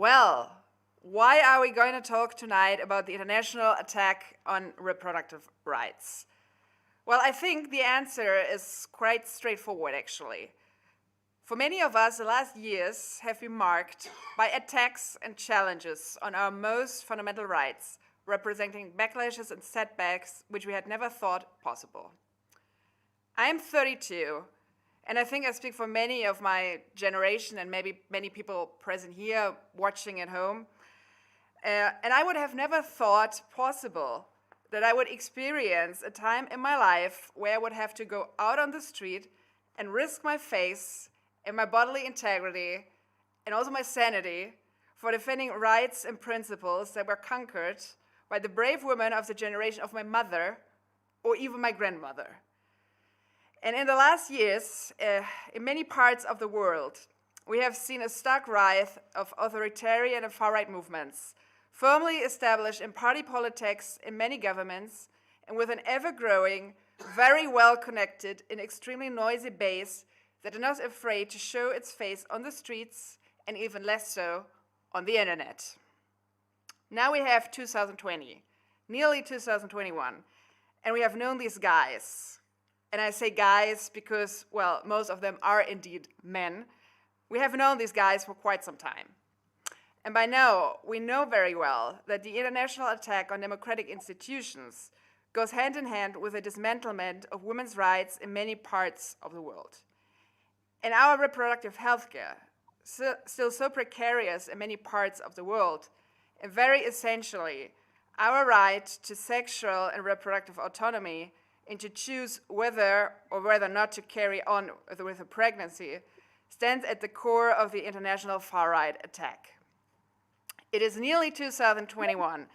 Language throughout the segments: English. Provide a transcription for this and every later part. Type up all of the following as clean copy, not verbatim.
Well, why are we going to talk tonight about the international attack on reproductive rights? Well, I think the answer is quite straightforward, actually. For many of us, the last years have been marked by attacks and challenges on our most fundamental rights, representing backlashes and setbacks which we had never thought possible. I am 32, and I think I speak for many of my generation and maybe many people present here watching at home. And I would have never thought possible that I would experience a time in my life where I would have to go out on the street and risk my face and my bodily integrity and also my sanity for defending rights and principles that were conquered by the brave women of the generation of my mother or even my grandmother. And in the last years, in many parts of the world, we have seen a stark rise of authoritarian and far-right movements, firmly established in party politics in many governments, and with an ever-growing, very well-connected and extremely noisy base that is not afraid to show its face on the streets, and even less so on the internet. Now we have 2020, nearly 2021, and we have known these guys. And I say guys because, well, most of them are indeed men. We have known these guys for quite some time. And by now, we know very well that the international attack on democratic institutions goes hand in hand with the dismantlement of women's rights in many parts of the world. And our reproductive health care, still so precarious in many parts of the world, and very essentially, our right to sexual and reproductive autonomy and to choose whether or whether not to carry on with a pregnancy stands at the core of the international far-right attack. It is nearly 2021,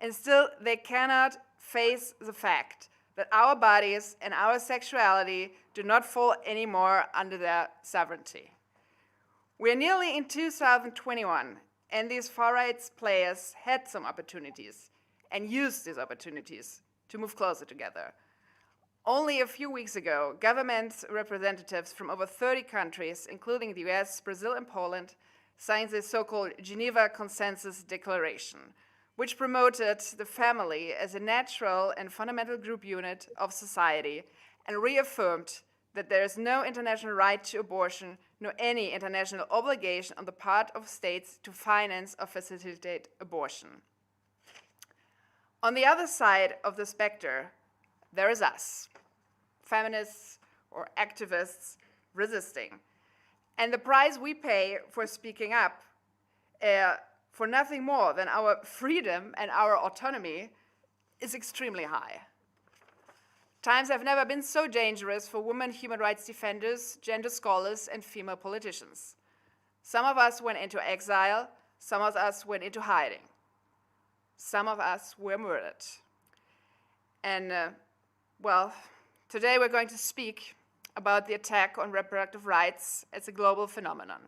and still they cannot face the fact that our bodies and our sexuality do not fall anymore under their sovereignty. We're nearly in 2021, and these far-right players had some opportunities and used these opportunities to move closer together. Only a few weeks ago, government representatives from over 30 countries, including the US, Brazil, and Poland, signed the so-called Geneva Consensus Declaration, which promoted the family as a natural and fundamental group unit of society and reaffirmed that there is no international right to abortion, nor any international obligation on the part of states to finance or facilitate abortion. On the other side of the spectrum, there is us, feminists or activists resisting. And the price we pay for speaking up for nothing more than our freedom and our autonomy is extremely high. Times have never been so dangerous for women human rights defenders, gender scholars, and female politicians. Some of us went into exile, some of us went into hiding. Some of us were murdered. And well, today we're going to speak about the attack on reproductive rights as a global phenomenon.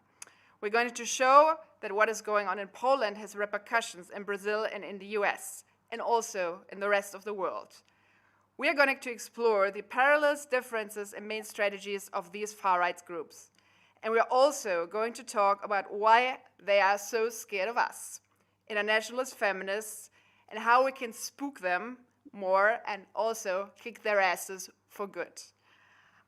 We're going to show that what is going on in Poland has repercussions in Brazil and in the US, and also in the rest of the world. We are going to explore the parallels, differences, and main strategies of these far-right groups. And we are also going to talk about why they are so scared of us, internationalist feminists, and how we can spook them more and also kick their asses for good.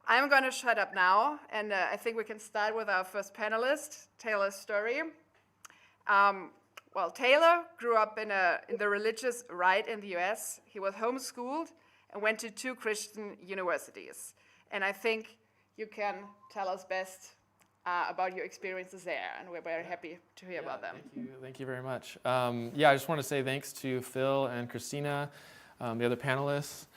I'm going to shut up now, and I think we can start with our first panelist, Taylor Storey. Well, Taylor grew up in the religious right in the US. He was homeschooled and went to 2 Christian universities. And I think you can tell us best about your experiences there, and we're very happy to hear about them. Thank you very much. I just want to say thanks to Phil and Kristina, the other panelists,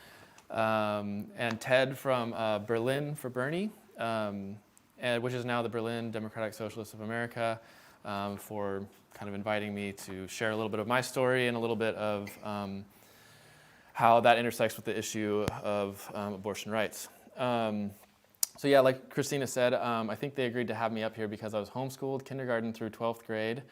and Ted from Berlin for Bernie, which is now the Berlin Democratic Socialists of America, for kind of inviting me to share a little bit of my story and a little bit of how that intersects with the issue of abortion rights. Like Kristina said, I think they agreed to have me up here because I was homeschooled kindergarten through 12th grade.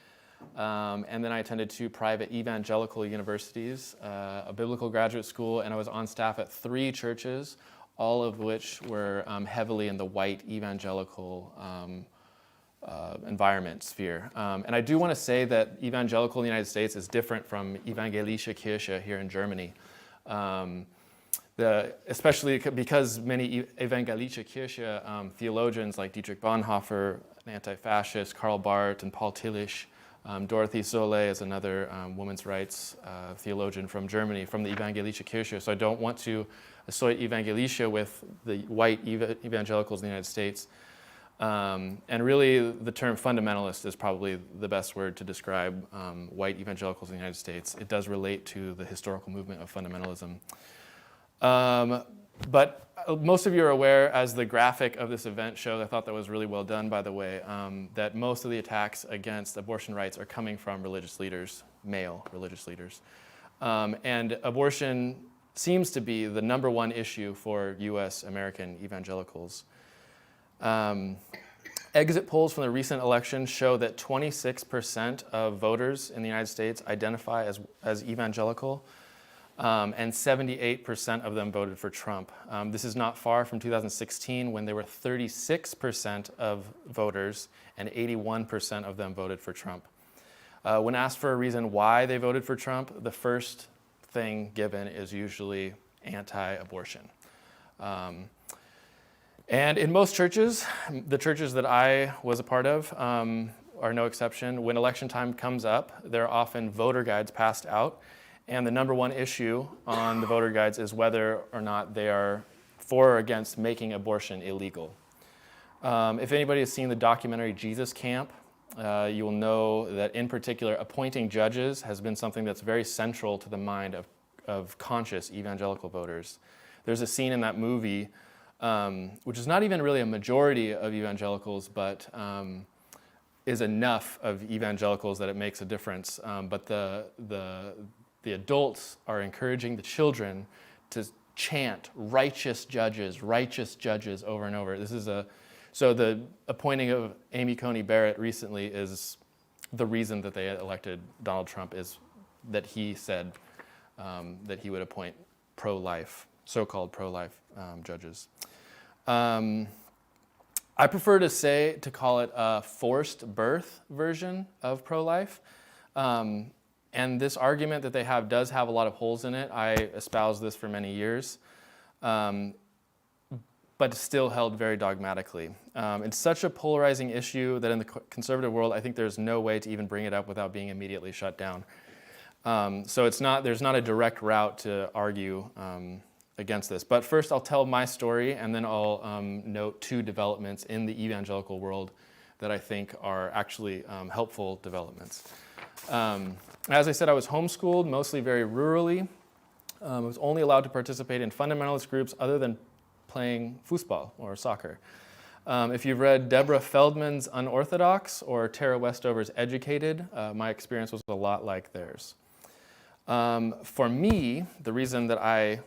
And then I attended 2 private evangelical universities, a biblical graduate school, and I was on staff at 3 churches, all of which were heavily in the white evangelical environment sphere. And I do want to say that evangelical in the United States is different from evangelische Kirche here in Germany. Especially because many evangelische Kirche theologians like Dietrich Bonhoeffer, an anti-fascist, Karl Barth, and Paul Tillich, Dorothy Soleil is another women's rights theologian from Germany, from the evangelische Kirche. So I don't want to associate evangelische with the white evangelicals in the United States. And really, the term fundamentalist is probably the best word to describe white evangelicals in the United States. It does relate to the historical movement of fundamentalism. But most of you are aware, as the graphic of this event showed, I thought that was really well done, by the way, that most of the attacks against abortion rights are coming from religious leaders, male religious leaders. And abortion seems to be the number one issue for U.S. American evangelicals. Exit polls from the recent election show that 26% of voters in the United States identify as evangelical, and 78% of them voted for Trump. This is not far from 2016, when there were 36% of voters and 81% of them voted for Trump. When asked for a reason why they voted for Trump, the first thing given is usually anti-abortion. And in most churches, the churches that I was a part of are no exception. When election time comes up, there are often voter guides passed out. And the number one issue on the voter guides is whether or not they are for or against making abortion illegal. If anybody has seen the documentary Jesus Camp, you will know that in particular, appointing judges has been something that's very central to the mind of conscious evangelical voters. There's a scene in that movie, which is not even really a majority of evangelicals, but is enough of evangelicals that it makes a difference. But the adults are encouraging the children to chant righteous judges over and over. So the appointing of Amy Coney Barrett recently is the reason that they elected Donald Trump, is that he said that he would appoint so-called pro-life judges. I prefer to call it a forced birth version of pro-life. And this argument that they have does have a lot of holes in it. I espoused this for many years, but still held very dogmatically. It's such a polarizing issue that in the conservative world, I think there's no way to even bring it up without being immediately shut down. So there's not a direct route to argue against this. But first, I'll tell my story, and then I'll note two developments in the evangelical world that I think are actually helpful developments. As I said, I was homeschooled, mostly very rurally. I was only allowed to participate in fundamentalist groups other than playing foosball or soccer. If you've read Deborah Feldman's Unorthodox or Tara Westover's Educated, my experience was a lot like theirs. For me, the reason that I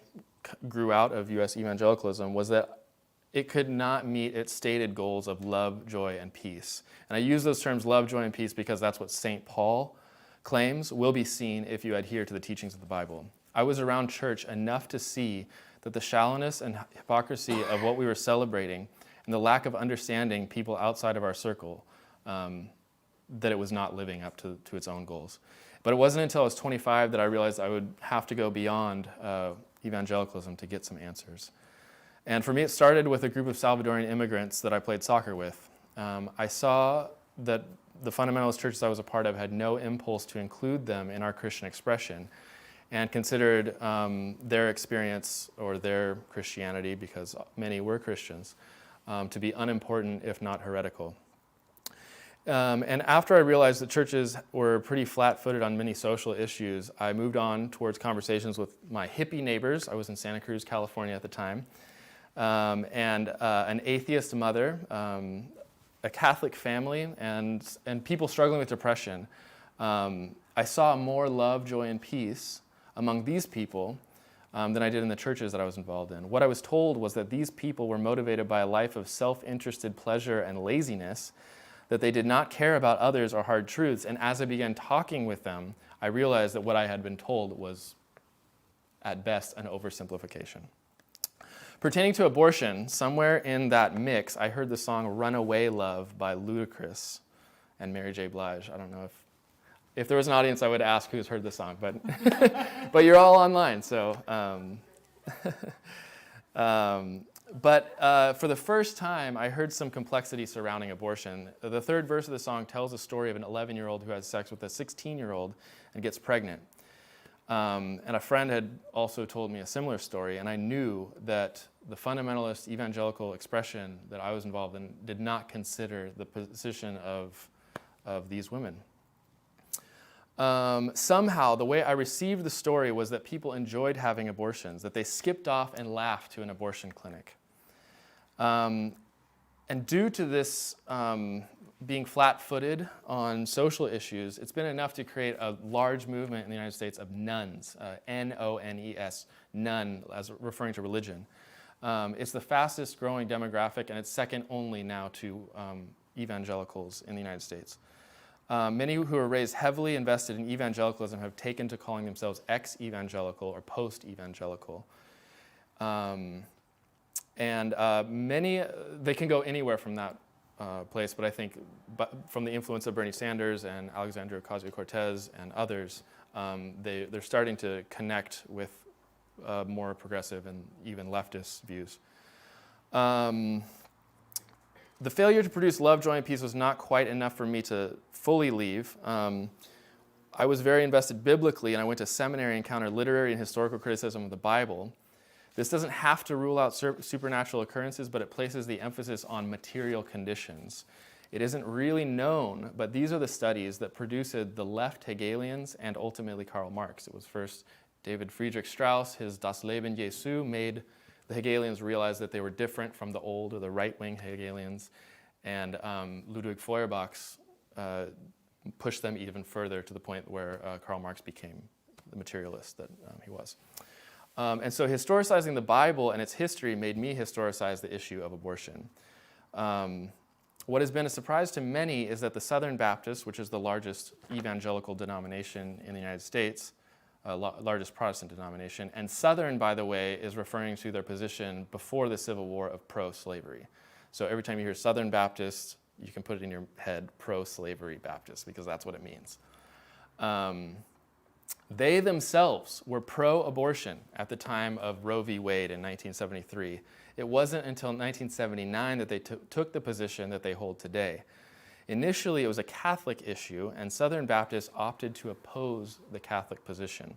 grew out of U.S. evangelicalism was that it could not meet its stated goals of love, joy, and peace. And I use those terms, love, joy, and peace, because that's what St. Paul claims will be seen if you adhere to the teachings of the Bible. I was around church enough to see that the shallowness and hypocrisy of what we were celebrating and the lack of understanding people outside of our circle, that it was not living up to its own goals. But it wasn't until I was 25 that I realized I would have to go beyond evangelicalism to get some answers. And for me, it started with a group of Salvadorian immigrants that I played soccer with. I saw that the fundamentalist churches I was a part of had no impulse to include them in our Christian expression, and considered their experience or their Christianity, because many were Christians, to be unimportant, if not heretical. And after I realized that churches were pretty flat-footed on many social issues, I moved on towards conversations with my hippie neighbors. I was in Santa Cruz, California at the time, and an atheist mother, a Catholic family, and people struggling with depression. I saw more love, joy, and peace among these people than I did in the churches that I was involved in. What I was told was that these people were motivated by a life of self-interested pleasure and laziness, that they did not care about others or hard truths. And as I began talking with them, I realized that what I had been told was, at best, an oversimplification. Pertaining to abortion, somewhere in that mix, I heard the song Runaway Love by Ludacris and Mary J. Blige. I don't know if there was an audience, I would ask who's heard the song, but but you're all online, so. But for the first time, I heard some complexity surrounding abortion. The third verse of the song tells a story of an 11-year-old who has sex with a 16-year-old and gets pregnant. And a friend had also told me a similar story, and I knew that the fundamentalist evangelical expression that I was involved in did not consider the position of these women. Somehow, the way I received the story was that people enjoyed having abortions, that they skipped off and laughed to an abortion clinic. And due to this being flat-footed on social issues, it's been enough to create a large movement in the United States of nuns, N-O-N-E-S, nun, as referring to religion. It's the fastest growing demographic, and it's second only now to evangelicals in the United States. Many who are raised heavily invested in evangelicalism have taken to calling themselves ex-evangelical or post-evangelical. And many, they can go anywhere from that place, but I think from the influence of Bernie Sanders and Alexandria Ocasio-Cortez and others, they're starting to connect with more progressive and even leftist views. The failure to produce Love, Joy, and Peace was not quite enough for me to fully leave. I was very invested biblically, and I went to seminary and encountered literary and historical criticism of the Bible. This doesn't have to rule out supernatural occurrences, but it places the emphasis on material conditions. It isn't really known, but these are the studies that produced the left Hegelians and ultimately Karl Marx. It was first David Friedrich Strauss, his Das Leben Jesu, made the Hegelians realize that they were different from the old or the right-wing Hegelians, and Ludwig Feuerbach's pushed them even further to the point where Karl Marx became the materialist that he was. And so historicizing the Bible and its history made me historicize the issue of abortion. What has been a surprise to many is that the Southern Baptists, which is the largest evangelical denomination in the United States, largest Protestant denomination, and Southern, by the way, is referring to their position before the Civil War of pro-slavery. So every time you hear Southern Baptist, you can put it in your head, pro-slavery Baptist, because that's what it means. They themselves were pro-abortion at the time of Roe v. Wade in 1973. It wasn't until 1979 that they took the position that they hold today. Initially, it was a Catholic issue, and Southern Baptists opted to oppose the Catholic position.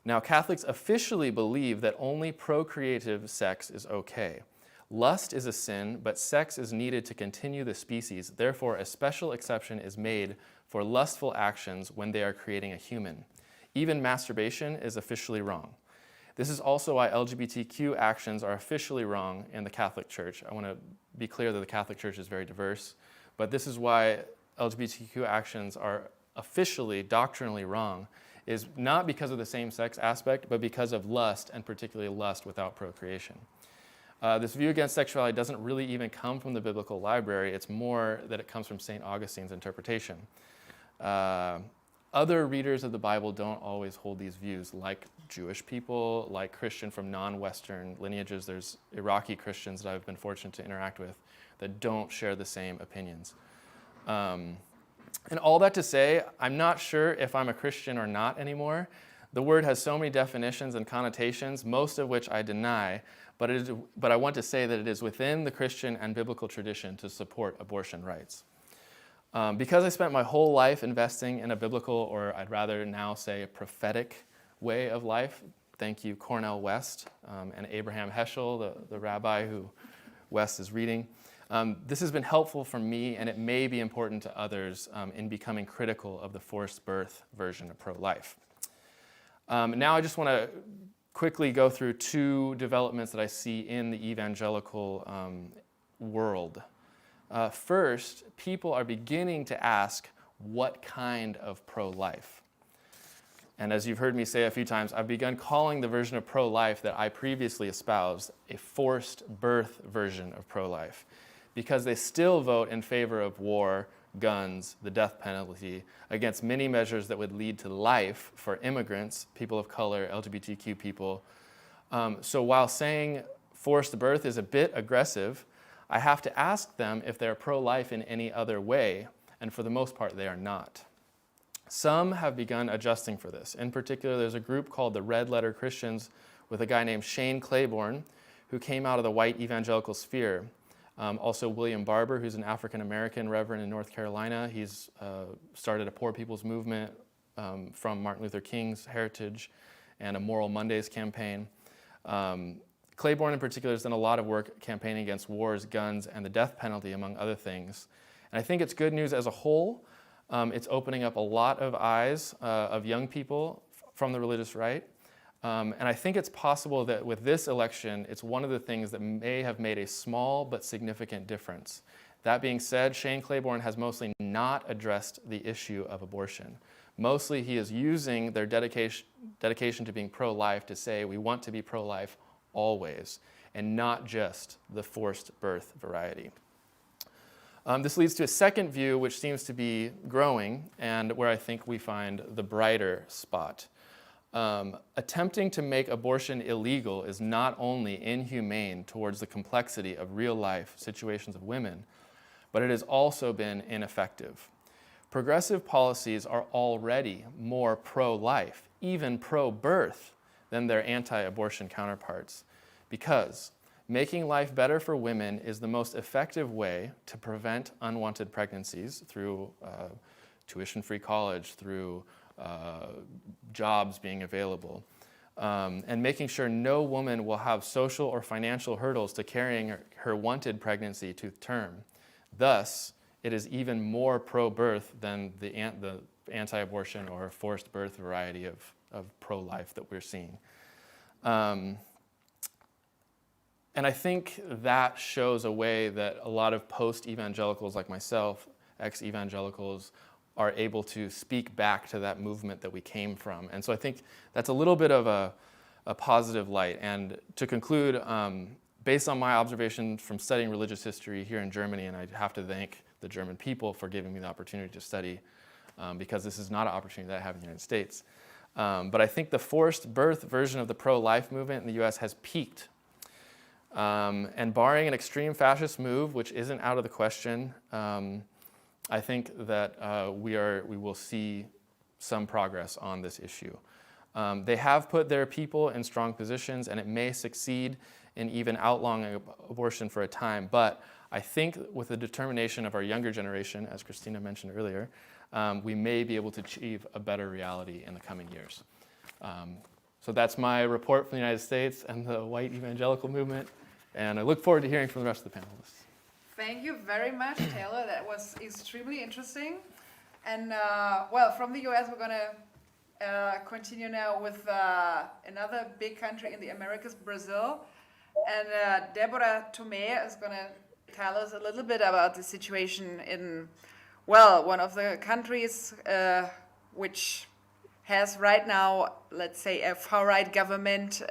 Now, Catholics officially believe that only procreative sex is okay. Lust is a sin, but sex is needed to continue the species. Therefore, a special exception is made for lustful actions when they are creating a human. Even masturbation is officially wrong. This is also why LGBTQ actions are officially wrong in the Catholic Church. I want to be clear that the Catholic Church is very diverse, but this is why LGBTQ actions are officially, doctrinally wrong, is not because of the same-sex aspect, but because of lust, and particularly lust without procreation. This view against sexuality doesn't really even come from the biblical library. It's more that it comes from St. Augustine's interpretation. Other readers of the Bible don't always hold these views, like Jewish people, like Christian from non-Western lineages. There's Iraqi Christians that I've been fortunate to interact with that don't share the same opinions. And all that to say, I'm not sure if I'm a Christian or not anymore. The word has so many definitions and connotations, most of which I deny, but I want to say that it is within the Christian and biblical tradition to support abortion rights. Because I spent my whole life investing in a biblical, or I'd rather now say a prophetic way of life, thank you Cornel West and Abraham Heschel, the rabbi who West is reading. This has been helpful for me, and it may be important to others in becoming critical of the forced birth version of pro-life. Now I just want to quickly go through two developments that I see in the evangelical world. First, people are beginning to ask, what kind of pro-life? And as you've heard me say a few times, I've begun calling the version of pro-life that I previously espoused a forced birth version of pro-life, because they still vote in favor of war, guns, the death penalty, against many measures that would lead to life for immigrants, people of color, LGBTQ people. So while saying forced birth is a bit aggressive, I have to ask them if they're pro-life in any other way, and for the most part, they are not. Some have begun adjusting for this. In particular, there's a group called the Red Letter Christians with a guy named Shane Claiborne, who came out of the white evangelical sphere. Also William Barber, who's an African-American reverend in North Carolina. He's started a Poor People's Movement from Martin Luther King's heritage and a Moral Mondays campaign. Claiborne in particular has done a lot of work campaigning against wars, guns, and the death penalty, among other things. And I think it's good news as a whole. It's opening up a lot of eyes of young people from the religious right. And I think it's possible that with this election, it's one of the things that may have made a small but significant difference. That being said, Shane Claiborne has mostly not addressed the issue of abortion. Mostly he is using their dedication to being pro-life to say we want to be pro-life always, and not just the forced birth variety. This leads to a second view, which seems to be growing, and where I think we find the brighter spot. Attempting to make abortion illegal is not only inhumane towards the complexity of real-life situations of women, but it has also been ineffective. Progressive policies are already more pro-life, even pro-birth, than their anti-abortion counterparts, because making life better for women is the most effective way to prevent unwanted pregnancies through tuition-free college, through jobs being available, and making sure no woman will have social or financial hurdles to carrying her wanted pregnancy to term. Thus, it is even more pro-birth than the anti-abortion or forced birth variety of pro-life that we're seeing. And I think that shows a way that a lot of post-evangelicals like myself, ex-evangelicals, are able to speak back to that movement that we came from. And so I think that's a little bit of a positive light. And to conclude, based on my observations from studying religious history here in Germany, and I have to thank the German people for giving me the opportunity to study, because this is not an opportunity that I have in the United States. But I think the forced birth version of the pro-life movement in the US has peaked. And barring an extreme fascist move, which isn't out of the question, I think that we will see some progress on this issue. They have put their people in strong positions, and it may succeed in even outlawing abortion for a time. But I think with the determination of our younger generation, as Kristina mentioned earlier, we may be able to achieve a better reality in the coming years. So that's my report from the United States and the white evangelical movement. And I look forward to hearing from the rest of the panelists. Thank you very much, Taylor. That was extremely interesting. And well, from the US, we're going to continue now with another big country in the Americas, Brazil. And Debora Thomé is going to tell us a little bit about the situation in, well, one of the countries which has right now, let's say, a far-right government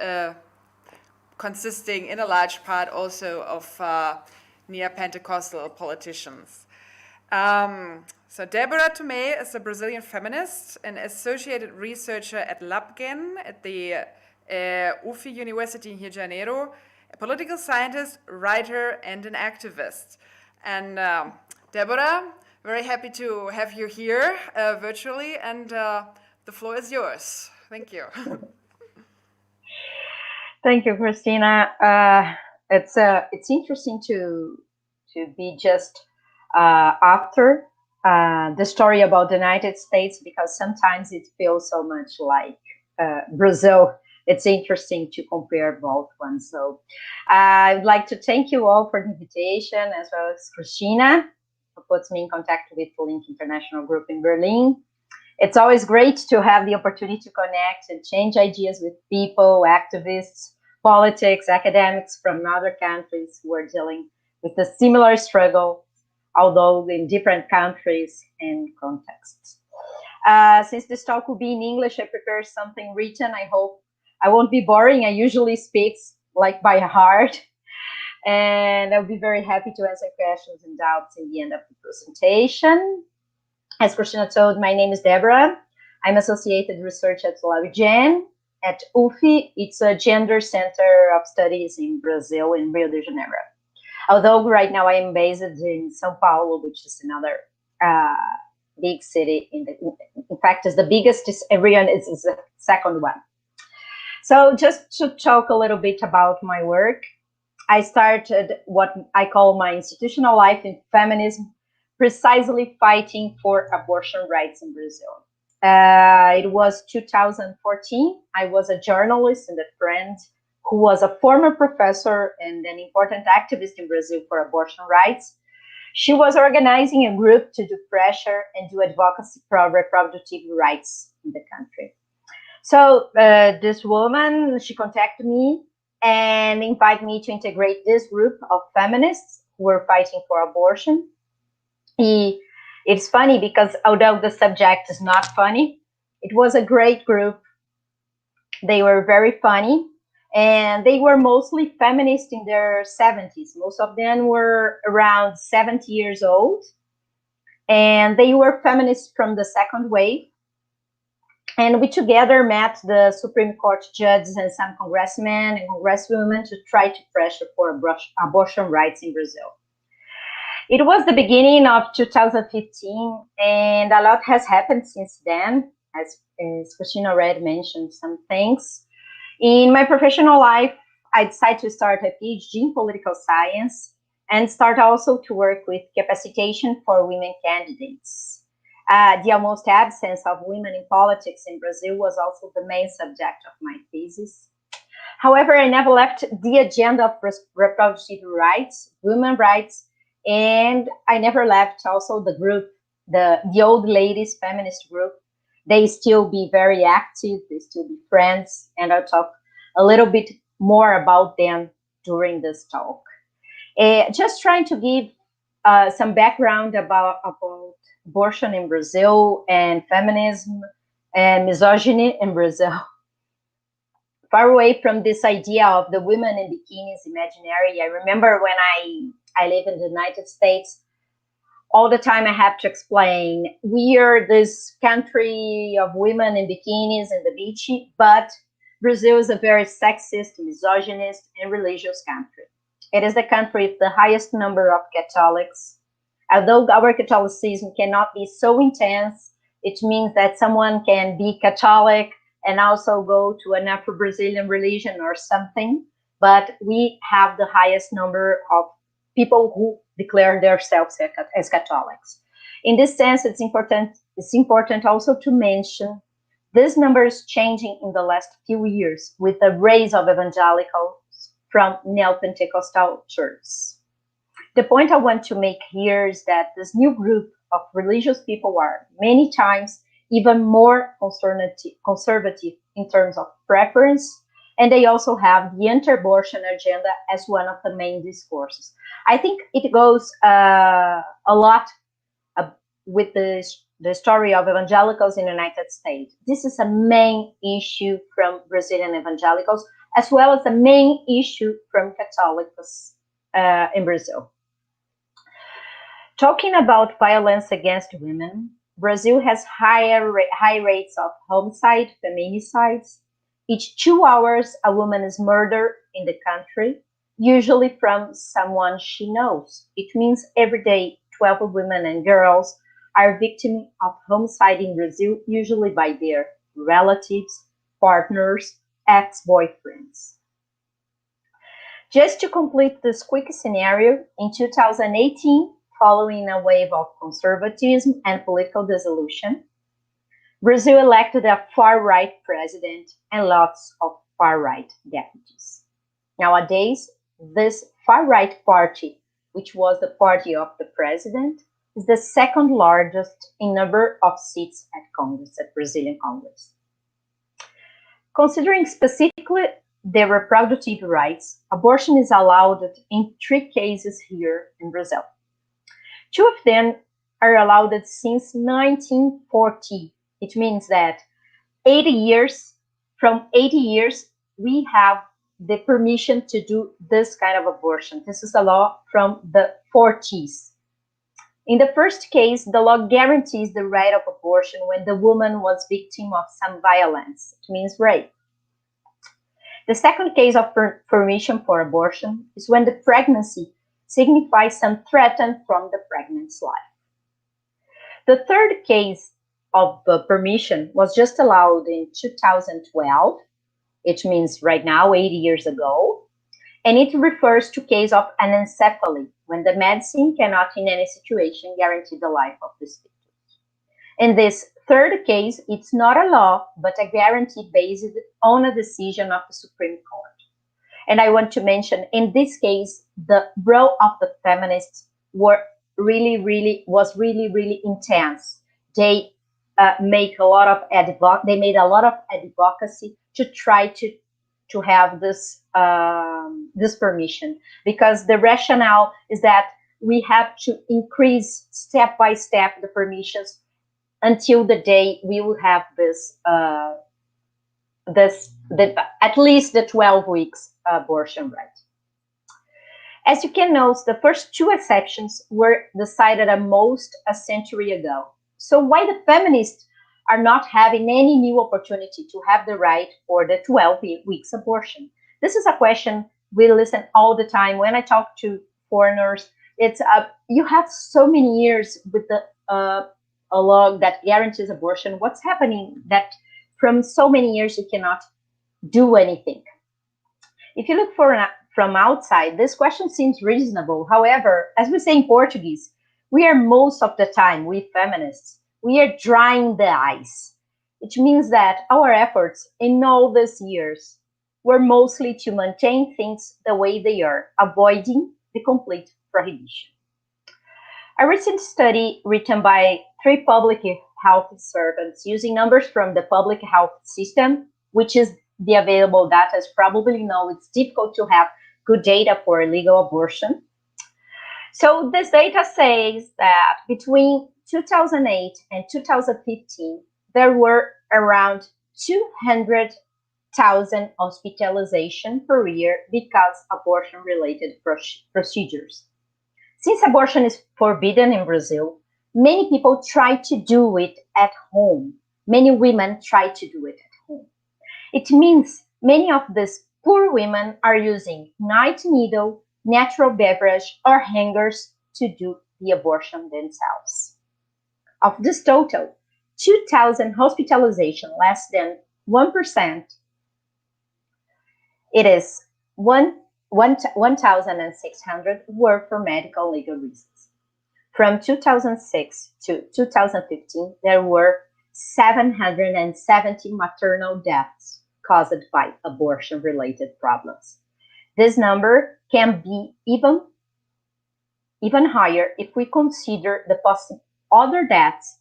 consisting in a large part also of neo-Pentecostal politicians. So Debora Thomé is a Brazilian feminist, an associated researcher at LabGen at the UF University in Rio de Janeiro, a political scientist, writer, and an activist. And Debora, very happy to have you here virtually, and the floor is yours. Thank you. Thank you, Kristina. It's interesting to be just after the story about the United States, because sometimes it feels so much like Brazil. It's interesting to compare both ones. So I would like to thank you all for the invitation, as well as Kristina, who puts me in contact with the Link International Group in Berlin. It's always great to have the opportunity to connect and change ideas with people, activists, politics, academics from other countries who are dealing with a similar struggle, although in different countries and contexts. Since this talk will be in English, I prepared something written. I hope I won't be boring. I usually speak like by heart, and I'll be very happy to answer questions and doubts in the end of the presentation. As Kristina told, my name is Debora. I'm associated researcher at LabGen. at UFI. It's a gender center of studies in Brazil, in Rio de Janeiro. Although right now I am based in São Paulo, which is another big city. In fact, it's the biggest. Rio is the second one. So just to talk a little bit about my work, I started what I call my institutional life in feminism, precisely fighting for abortion rights in Brazil. It was 2014. I was a journalist and a friend who was a former professor and an important activist in Brazil for abortion rights. She was organizing a group to do pressure and do advocacy for reproductive rights in the country. So this woman, she contacted me and invited me to integrate this group of feminists who were fighting for abortion. It's funny because although the subject is not funny, it was a great group. They were very funny, and they were mostly feminists in their 70s. Most of them were around 70 years old, and they were feminists from the second wave. And we together met the Supreme Court judges and some congressmen and congresswomen to try to pressure for abortion rights in Brazil. It was the beginning of 2015, and a lot has happened since then, as Kristina already mentioned some things. In my professional life, I decided to start a PhD in political science and start also to work with capacitation for women candidates. The almost absence of women in politics in Brazil was also the main subject of my thesis. However, I never left the agenda of reproductive rights, women's rights, and I never left also the group, the old ladies feminist group. They still be very active, they still be friends, and I'll talk a little bit more about them during this talk. Just trying to give some background about abortion in Brazil and feminism and misogyny in Brazil. Far away from this idea of the women in bikinis imaginary, I remember when I live in the United States, all the time I have to explain, we are this country of women in bikinis and the beach, but Brazil is a very sexist, misogynist, and religious country. It is the country with the highest number of Catholics. Although our Catholicism cannot be so intense, it means that someone can be Catholic and also go to an Afro-Brazilian religion or something, but we have the highest number of people who declare themselves as Catholics. In this sense, it's important also to mention this number is changing in the last few years with the rise of evangelicals from neo-Pentecostal churches. The point I want to make here is that this new group of religious people are many times even more conservative in terms of preference, and they also have the anti-abortion agenda as one of the main discourses. I think it goes a lot with the story of evangelicals in the United States. This is a main issue from Brazilian evangelicals, as well as a main issue from Catholics in Brazil. Talking about violence against women, Brazil has high rates of homicide, feminicides. Each 2 hours, a woman is murdered in the country, usually from someone she knows. It means every day 12 women and girls are victims of homicide in Brazil, usually by their relatives, partners, ex-boyfriends. Just to complete this quick scenario, in 2018, following a wave of conservatism and political dissolution, Brazil elected a far-right president and lots of far-right deputies. Nowadays, this far-right party, which was the party of the president, is the second largest in number of seats at Congress, at Brazilian Congress. Considering specifically the reproductive rights, abortion is allowed in 3 cases here in Brazil. 2 of them are allowed since 1940. It means that 80 years, from 80 years, we have the permission to do this kind of abortion. This is a law from the 40s. In the first case, the law guarantees the right of abortion when the woman was victim of some violence. It means rape. The second case of permission for abortion is when the pregnancy signifies some threat from the pregnant's life. The third case of permission was just allowed in 2012, which means right now, 80 years ago, and it refers to case of anencephaly, when the medicine cannot in any situation guarantee the life of the fetus. In this third case, it's not a law, but a guarantee based on a decision of the Supreme Court. And I want to mention, in this case, the role of the feminists was really intense. They made a lot of advocacy to try to have this this permission, because the rationale is that we have to increase step by step the permissions until the day we will have this at least the 12 weeks abortion right. As you can note, the first two exceptions were decided almost a century ago. So why the feminists are not having any new opportunity to have the right for the 12 weeks abortion? This is a question we listen all the time when I talk to foreigners. It's you have so many years with the a law that guarantees abortion. What's happening that from so many years you cannot do anything? If you look from outside, this question seems reasonable. However, as we say in Portuguese, we are most of the time, we feminists, we are drying the ice, which means that our efforts in all these years were mostly to maintain things the way they are, avoiding the complete prohibition. A recent study written by 3 public health servants using numbers from the public health system, which is the available data, as probably know, it's difficult to have good data for illegal abortion. So this data says that between 2008 and 2015, there were around 200,000 hospitalizations per year because abortion-related procedures. Since abortion is forbidden in Brazil, many people try to do it at home. Many women try to do it at home. It means many of these poor women are using night needle, natural beverage, or hangers to do the abortion themselves. Of this total, 2,000 hospitalization, less than 1%, it is 1,600 were for medical legal reasons. From 2006 to 2015, there were 770 maternal deaths caused by abortion-related problems. This number can be even higher if we consider the other deaths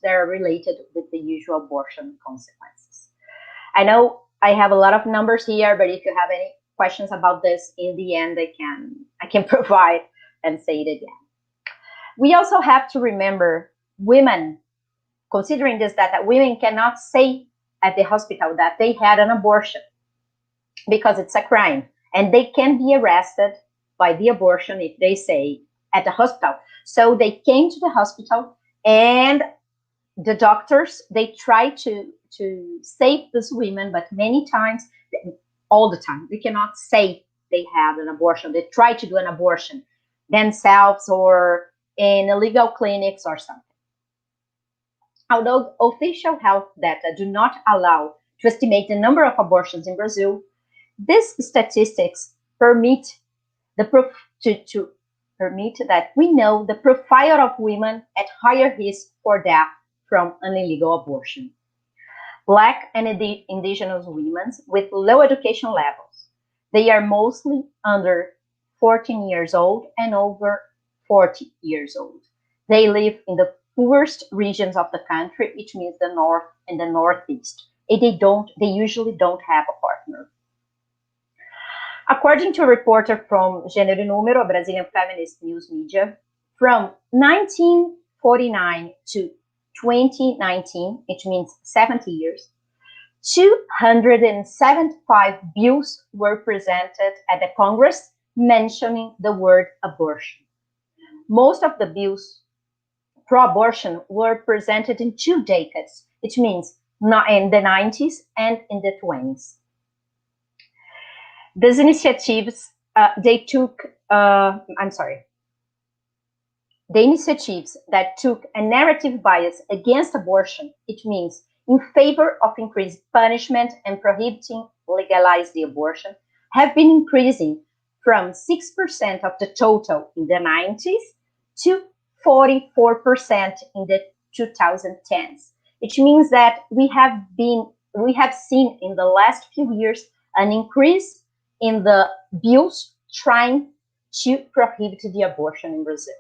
that are related with the usual abortion consequences. I know I have a lot of numbers here, but if you have any questions about this, in the end, I can provide and say it again. We also have to remember women, considering this, that women cannot say at the hospital that they had an abortion because it's a crime, and they can be arrested by the abortion if they say at the hospital. So they came to the hospital, and the doctors, they try to save these women, but many times, all the time, they cannot say they had an abortion. They try to do an abortion themselves or in illegal clinics or something. Although official health data do not allow to estimate the number of abortions in Brazil, these statistics permit that we know the profile of women at higher risk for death from an illegal abortion. Black and indigenous women with low education levels. They are mostly under 14 years old and over 40 years old. They live in the poorest regions of the country, which means the north and the northeast. They usually don't have a partner. According to a reporter from Gênero e Número, a Brazilian feminist news media, from 1949 to 2019, which means 70 years, 275 bills were presented at the Congress mentioning the word abortion. Most of the bills pro-abortion were presented in 2 decades, which means not in the 90s and in the 20s. These initiatives, the initiatives that took a narrative bias against abortion, it means in favor of increased punishment and prohibiting legalized the abortion, have been increasing from 6% of the total in the 90s to 44% in the 2010s. Which means that we have seen in the last few years an increase in the bills trying to prohibit the abortion in Brazil.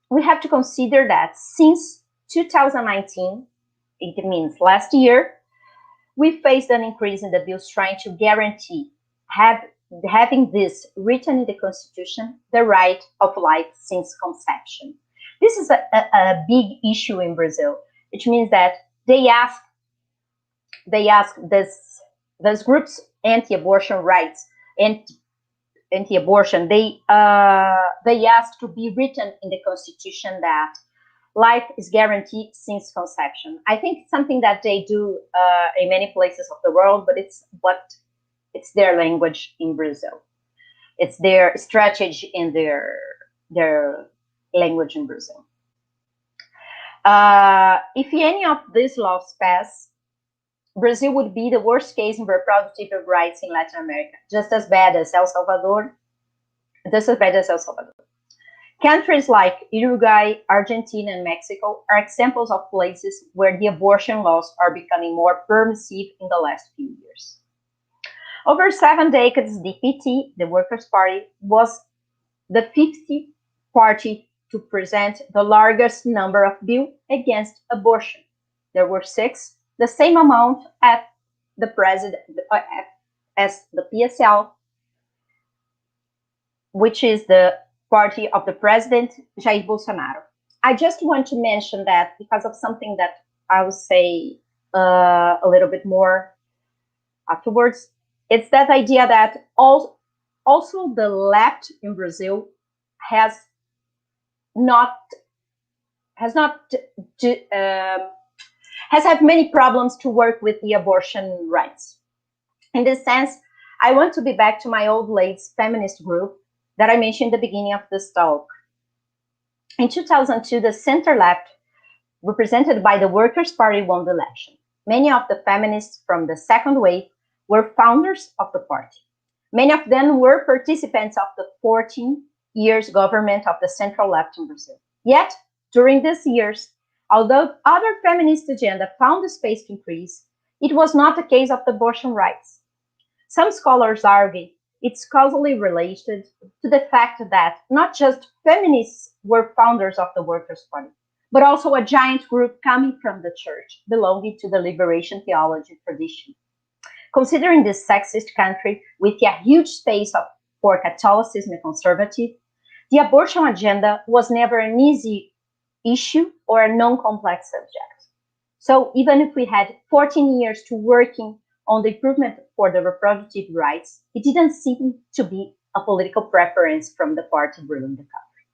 We have to consider that since 2019, it means last year, we faced an increase in the bills trying to guarantee having this written in the Constitution, the right of life since conception. This is a big issue in Brazil, which means that they ask these groups, anti-abortion rights, anti-abortion, they ask to be written in the Constitution that life is guaranteed since conception. I think it's something that they do in many places of the world, but it's their language in Brazil. It's their strategy in their language in Brazil. If any of these laws pass, Brazil would be the worst case in reproductive rights in Latin America, just as bad as El Salvador. Countries like Uruguay, Argentina, and Mexico are examples of places where the abortion laws are becoming more permissive in the last few years. Over 7 decades, the PT, the Workers' Party, was the 50th party to present the largest number of bills against abortion. There were 6, the same amount as the PSL, which is the party of the president, Jair Bolsonaro. I just want to mention that because of something that I will say a little bit more afterwards. It's that idea that also the left in Brazil has had many problems to work with the abortion rights. In this sense, I want to be back to my old ladies feminist group that I mentioned at the beginning of this talk. In 2002, the center-left, represented by the Workers' Party, won the election. Many of the feminists from the second wave were founders of the party. Many of them were participants of the 14 years government of the central-left in Brazil. Yet, during these years, although other feminist agenda found the space to increase, it was not the case of the abortion rights. Some scholars argue it's causally related to the fact that not just feminists were founders of the Workers' Party, but also a giant group coming from the church, belonging to the liberation theology tradition. Considering this sexist country with a huge space for Catholicism and conservative, the abortion agenda was never an easy issue or a non-complex subject. So even if we had 14 years to working on the improvement for the reproductive rights, it didn't seem to be a political preference from the party ruling the country.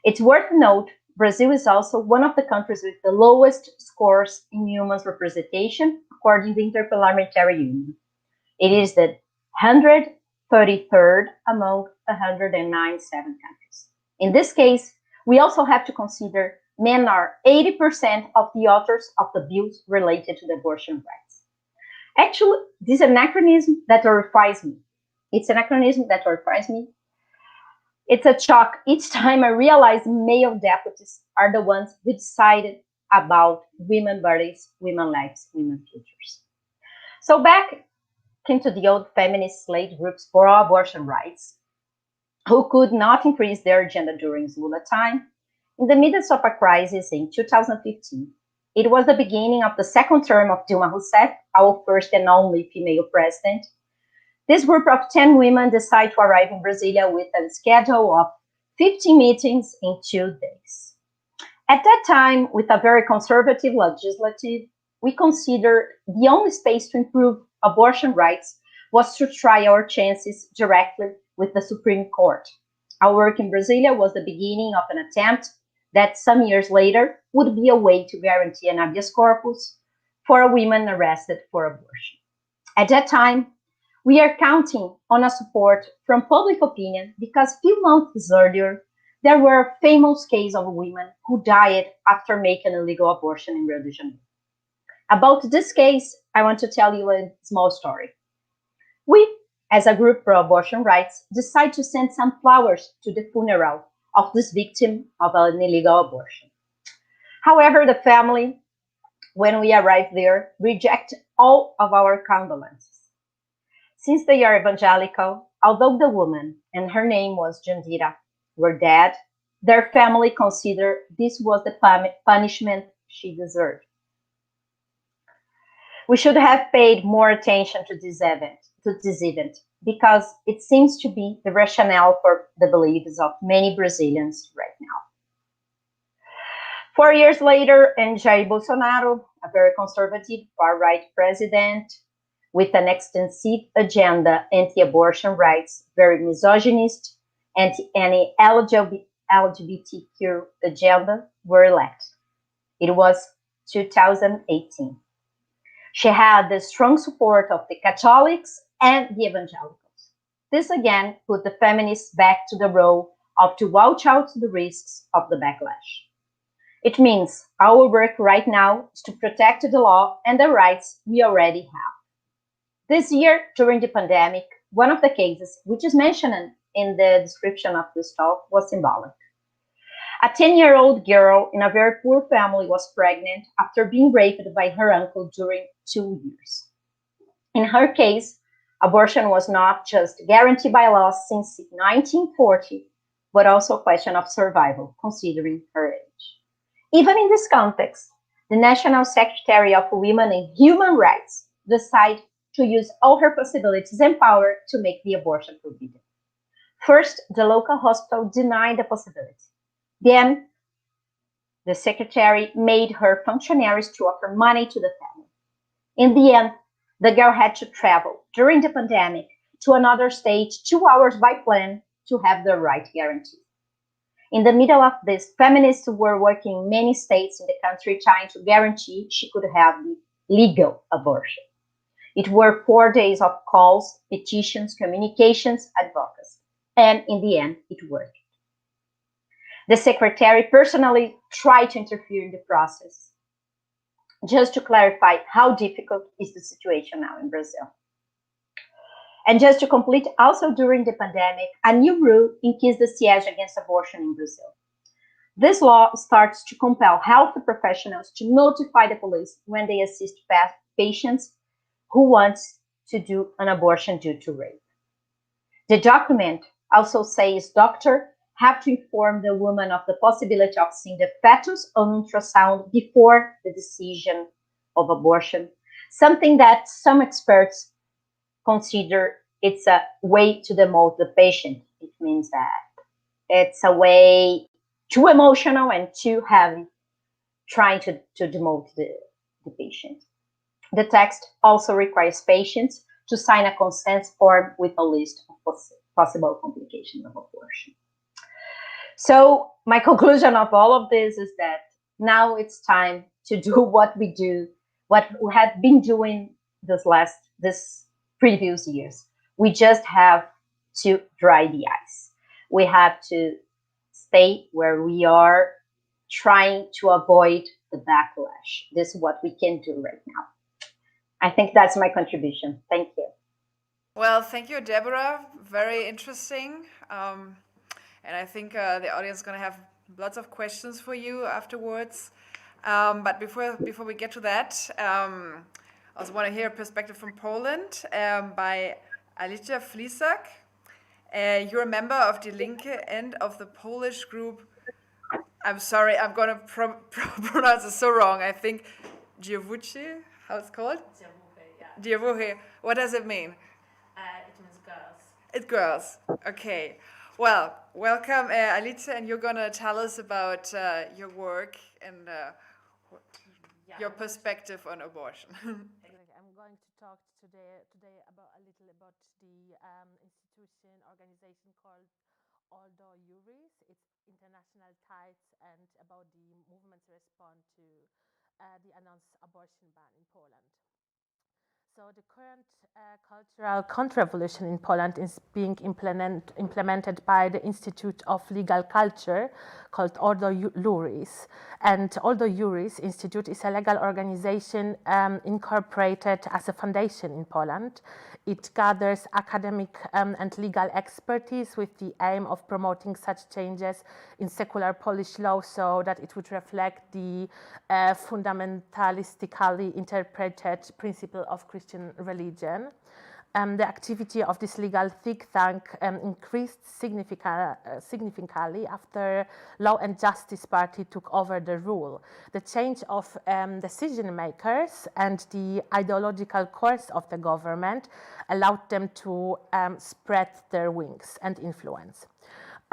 It's worth note, Brazil is also one of the countries with the lowest scores in human representation, according to the Interparliamentary Union. It is the 133rd among 197 countries. In this case, we also have to consider men are 80% of the authors of the bills related to the abortion rights. Actually, this is an anachronism that horrifies me. It's an anachronism that horrifies me. It's a shock each time I realize male deputies are the ones who decided about women's bodies, women's lives, women's futures. So back into the old feminist slave groups for abortion rights, who could not increase their agenda during Lula time. In the midst of a crisis in 2015, it was the beginning of the second term of Dilma Rousseff, our first and only female president. This group of 10 women decided to arrive in Brasilia with a schedule of 50 meetings in 2 days. At that time, with a very conservative legislative, we considered the only space to improve abortion rights was to try our chances directly with the Supreme Court. Our work in Brasilia was the beginning of an attempt that some years later would be a way to guarantee an habeas corpus for a woman arrested for abortion. At that time, We are counting on a support from public opinion because few months earlier, there were a famous case of a woman who died after making a legal abortion in Rio de Janeiro. About this case, I want to tell you a small story. We, as a group pro abortion rights, decided to send some flowers to the funeral of this victim of an illegal abortion. However, the family, when we arrived there, rejected all of our condolences. Since they are evangelical, although the woman, and her name was Jandira, were dead, their family considered this was the punishment she deserved. We should have paid more attention to this event because it seems to be the rationale for the beliefs of many Brazilians right now. 4 years later, and Jair Bolsonaro, a very conservative far-right president with an extensive agenda anti-abortion rights, very misogynist, any LGBTQ agenda, were elected. It was 2018. She had the strong support of the Catholics and the evangelicals. This again put the feminists back to the role of to watch out the risks of the backlash. It means our work right now is to protect the law and the rights we already have. This year, during the pandemic, one of the cases, which is mentioned in the description of this talk, was symbolic. A 10-year-old girl in a very poor family was pregnant after being raped by her uncle during 2 years. In her case, abortion was not just guaranteed by law since 1940, but also a question of survival, considering her age. Even in this context, the National Secretary of Women and Human Rights decided to use all her possibilities and power to make the abortion forbidden. First, the local hospital denied the possibility. Then, the secretary made her functionaries to offer money to the family. In the end, the girl had to travel during the pandemic to another state 2 hours by plane to have the right guaranteed. In the middle of this, feminists were working in many states in the country trying to guarantee she could have the legal abortion. It were 4 days of calls, petitions, communications, advocacy. And in the end, it worked. The secretary personally tried to interfere in the process. Just to clarify how difficult is the situation now in Brazil. And just to complete, also during the pandemic, a new rule increased the siege against abortion in Brazil. This law starts to compel health professionals to notify the police when they assist patients who want to do an abortion due to rape. The document also says doctors have to inform the woman of the possibility of seeing the fetus on ultrasound before the decision of abortion, something that some experts consider it's a way to demote the patient. It means that it's a way too emotional and too heavy trying to demote the patient. The text also requires patients to sign a consent form with a list of possible complications of abortion. So my conclusion of all of this is that now it's time to do what we have been doing this previous years. We just have to dry the ice. We have to stay where we are, trying to avoid the backlash. This is what we can do right now. I think that's my contribution. Thank you. Well, thank you, Deborah. Very interesting. And I think the audience is going to have lots of questions for you afterwards. But before we get to that, I also want to hear a perspective from Poland by Alicja Flisak. You're a member of Die Linke and of the Polish group. I'm sorry, I'm going to pronounce it so wrong. I think Dziewuchy, how it's called? Dziewuchy, yeah. Dziewuchy. What does it mean? It means girls. It's girls. Okay. Well, welcome, Alicja, and you're going to tell us about your work and your perspective on abortion. I'm going to talk today about a little about the organization called Although Juris. It's international ties and about the movement's response to the announced abortion ban in Poland. So the current cultural counter-revolution in Poland is being implemented by the Institute of Legal Culture called Ordo Juris. And Ordo Juris Institute is a legal organization incorporated as a foundation in Poland. It gathers academic and legal expertise with the aim of promoting such changes in secular Polish law so that it would reflect the fundamentalistically interpreted principle of Christian religion. The activity of this legal think tank increased significantly after Law and Justice Party took over the rule. The change of decision makers and the ideological course of the government allowed them to spread their wings and influence.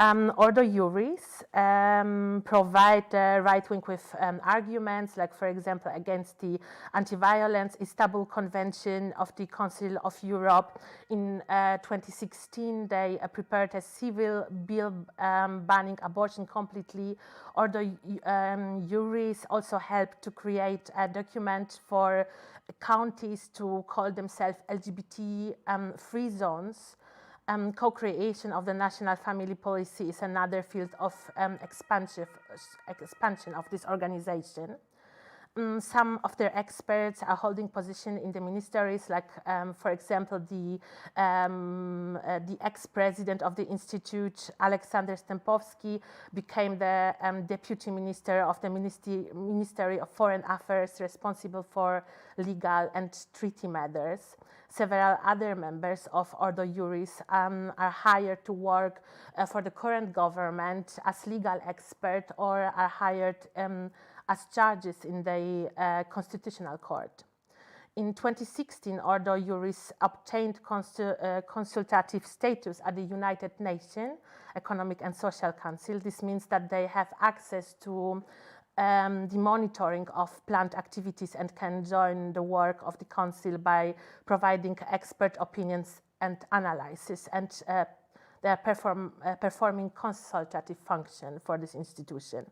Ordo Juris provide the right wing with arguments, like, for example, against the anti-violence Istanbul Convention of the Council of Europe. In 2016, they prepared a civil bill banning abortion completely. Ordo Juris also helped to create a document for counties to call themselves LGBT free zones. Co-creation of the national family policy is another field of expansion of this organization. Some of their experts are holding position in the ministries, like, for example, the ex-president of the institute, Aleksander Stępowski, became the deputy minister of the Ministry of Foreign Affairs, responsible for legal and treaty matters. Several other members of Ordo Juris are hired to work for the current government as legal expert or are hired as judges in the Constitutional Court. In 2016, Ordo Juris obtained consultative status at the United Nations Economic and Social Council. This means that they have access to the monitoring of planned activities and can join the work of the Council by providing expert opinions and analysis. And they are performing consultative function for this institution.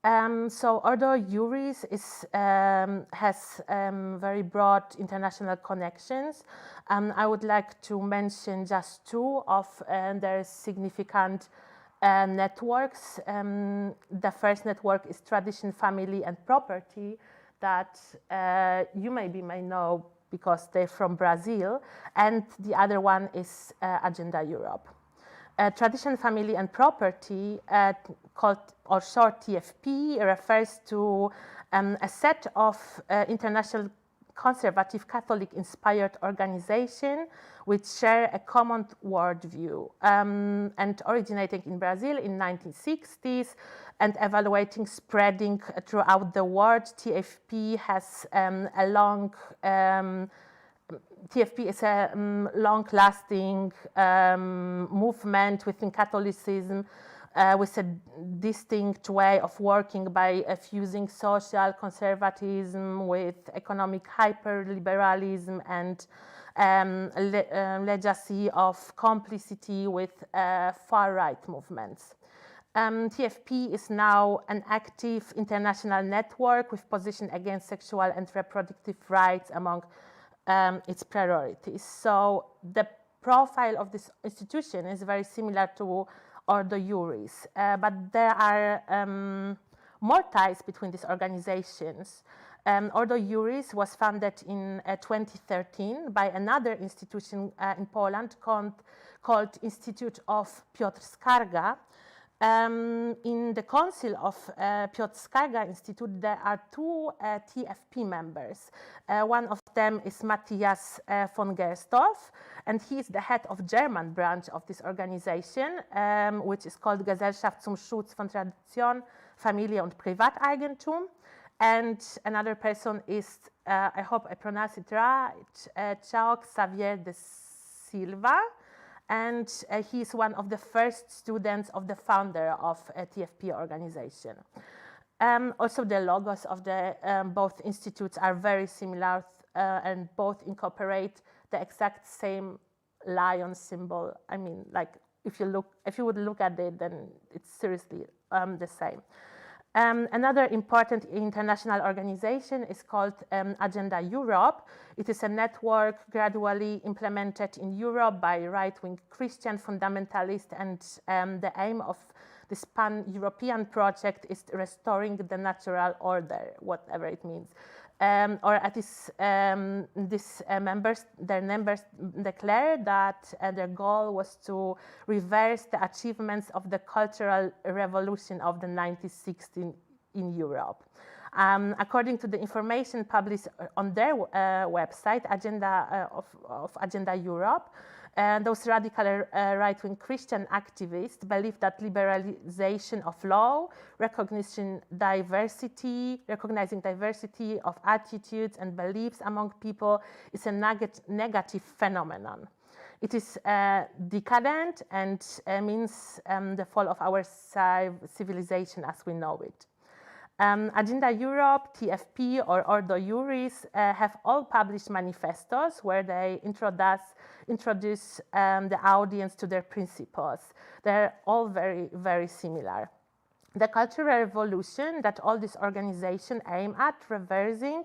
So Ordo Juris has very broad international connections. I would like to mention just two of their significant networks. The first network is Tradition, Family and Property, that you may know because they're from Brazil, and the other one is Agenda Europe. Tradition, Family and Property, called or short TFP, refers to a set of international conservative Catholic-inspired organizations which share a common worldview, and originating in Brazil in 1960s and evaluating spreading throughout the world. TFP has TFP is a long-lasting movement within Catholicism with a distinct way of working by fusing social conservatism with economic hyper-liberalism and legacy of complicity with far-right movements. TFP is now an active international network with position against sexual and reproductive rights among its priorities. So the profile of this institution is very similar to Ordo Juris, but there are more ties between these organizations. Ordo Juris was founded in 2013 by another institution in Poland called Institute of Piotr Skarga. In the council of Piotr Skarga Institute, there are two TFP members. One of them is Matthias von Gerstorff, and he is the head of German branch of this organization, which is called Gesellschaft zum Schutz von Tradition, Familie und Privateigentum. And another person is, I hope I pronounce it right, Jacques Xavier de Silva. And he is one of the first students of the founder of a TFP organization. Also, the logos of the both institutes are very similar, and both incorporate the exact same lion symbol. I mean, like if you would look at it, then it's seriously the same. Another important international organization is called Agenda Europe. It is a network gradually implemented in Europe by right-wing Christian fundamentalists, and the aim of this pan-European project is restoring the natural order, whatever it means. Or at least their members declare that their goal was to reverse the achievements of the Cultural Revolution of the 1960s in Europe. According to the information published on their website, of Agenda Europe, those radical right-wing Christian activists believe that liberalization of law, recognizing diversity of attitudes and beliefs among people is a negative phenomenon. It is decadent and means the fall of our civilization as we know it. Agenda Europe, TFP, or Ordo Iuris have all published manifestos where they introduce the audience to their principles. They're all very, very similar. The Cultural Revolution that all these organizations aim at reversing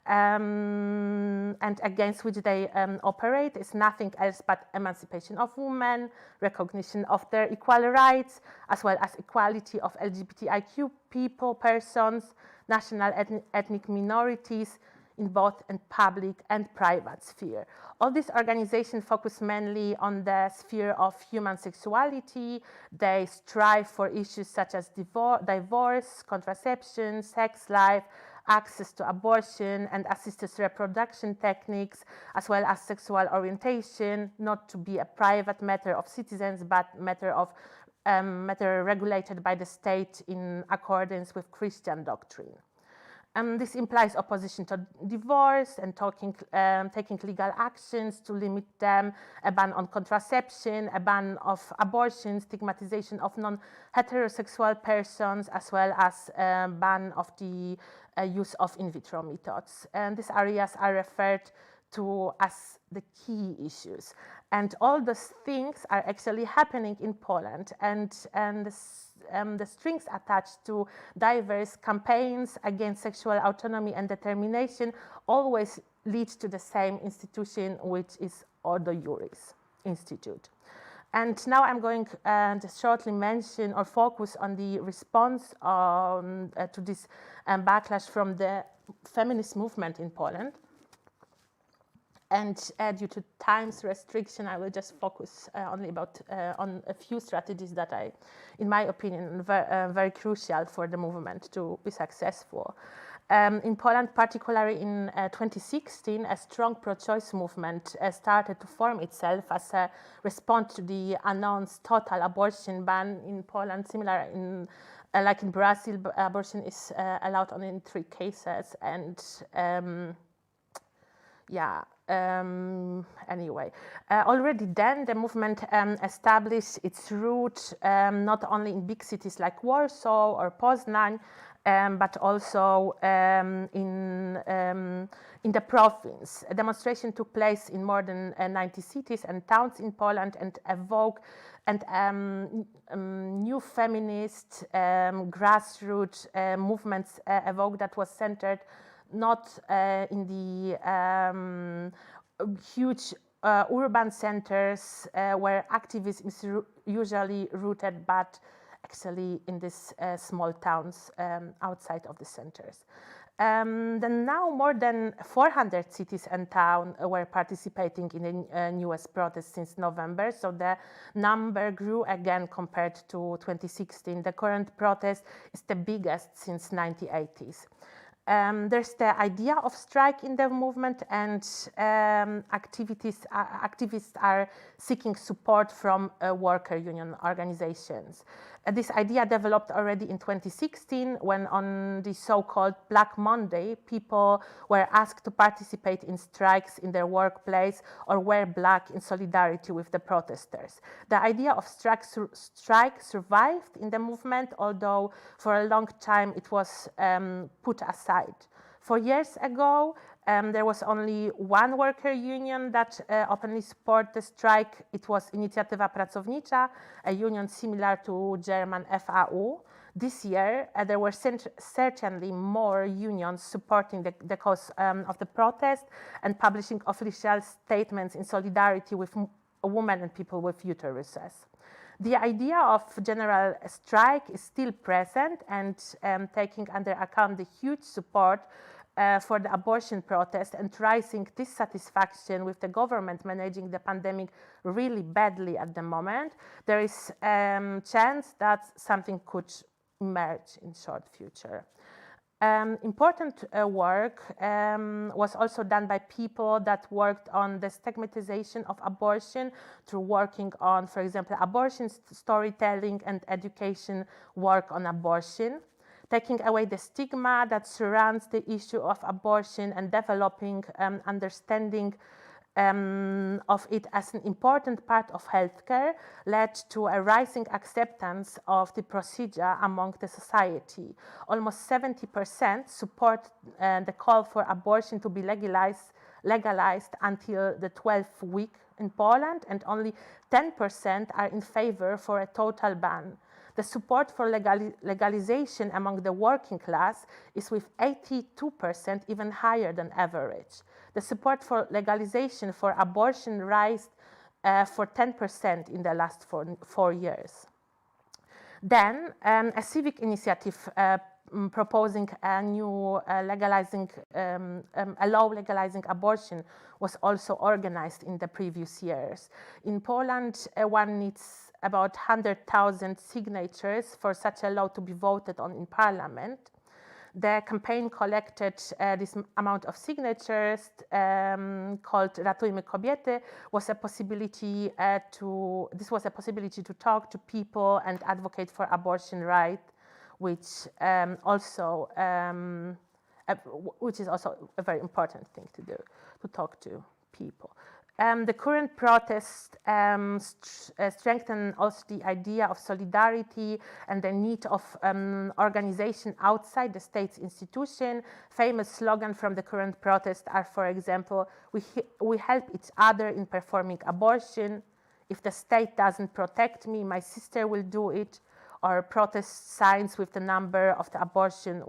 and against which they operate is nothing else but emancipation of women, recognition of their equal rights, as well as equality of LGBTIQ persons, national ethnic minorities in both in public and private sphere. All these organizations focus mainly on the sphere of human sexuality. They strive for issues such as divorce, contraception, sex life, access to abortion and assisted reproduction techniques, as well as sexual orientation, not to be a private matter of citizens, but matter regulated by the state in accordance with Christian doctrine. This implies opposition to divorce and taking legal actions to limit them, a ban on contraception, a ban of abortion, stigmatization of non-heterosexual persons, as well as a ban of the use of in vitro methods. And these areas are referred to as the key issues. And all those things are actually happening in Poland, and the strings attached to diverse campaigns against sexual autonomy and determination always lead to the same institution, which is Ordo Iuris Institute. And now I'm going to shortly mention or focus on the response to this backlash from the feminist movement in Poland. And due to time's restriction, I will just focus only on a few strategies that in my opinion, very crucial for the movement to be successful. In Poland, particularly in 2016, a strong pro-choice movement started to form itself as a response to the announced total abortion ban in Poland. Similar like in Brazil, abortion is allowed only in 3 cases, and anyway, already then the movement established its root not only in big cities like Warsaw or Poznań, but also in the province. A demonstration took place in more than 90 cities and towns in Poland and evoked new feminist grassroots movements evoked that was centered not in the huge urban centers where activism is usually rooted, but actually in these small towns outside of the centers. Then now more than 400 cities and towns were participating in the newest protest since November, so the number grew again compared to 2016. The current protest is the biggest since 1980s. There's the idea of strike in the movement, and activists are seeking support from worker union organizations. This idea developed already in 2016 when on the so-called Black Monday, people were asked to participate in strikes in their workplace or wear black in solidarity with the protesters. The idea of strike survived in the movement, although for a long time it was put aside. 4 years ago, there was only one worker union that openly supported the strike. It was Inicjatywa Pracownicza, a union similar to German FAU. This year, there were certainly more unions supporting the cause of the protest and publishing official statements in solidarity with women and people with uteruses. The idea of general strike is still present, and taking under account the huge support for the abortion protest and rising dissatisfaction with the government managing the pandemic really badly at the moment, there is a chance that something could emerge in short future. Important work was also done by people that worked on the stigmatization of abortion through working on, for example, abortion storytelling and education work on abortion, taking away the stigma that surrounds the issue of abortion and developing understanding of it as an important part of healthcare led to a rising acceptance of the procedure among the society. Almost 70% support the call for abortion to be legalized until the 12th week in Poland, and only 10% are in favor for a total ban. The support for legalization among the working class is with 82% even higher than average. The support for legalization for abortion raised for 10% in the last 4 years. Then a civic initiative proposing a new a law legalizing abortion was also organized in the previous years. In Poland, one needs about 100,000 signatures for such a law to be voted on in parliament. The campaign collected this amount of signatures called Ratujmy Kobiety. Was a possibility this was a possibility to talk to people and advocate for abortion rights, which is also a very important thing to do, to talk to people. The current protests strengthen also the idea of solidarity and the need of organization outside the state's institution. Famous slogans from the current protest are, for example, we help each other in performing abortion. If the state doesn't protect me, my sister will do it. Or protest signs with the number of the abortion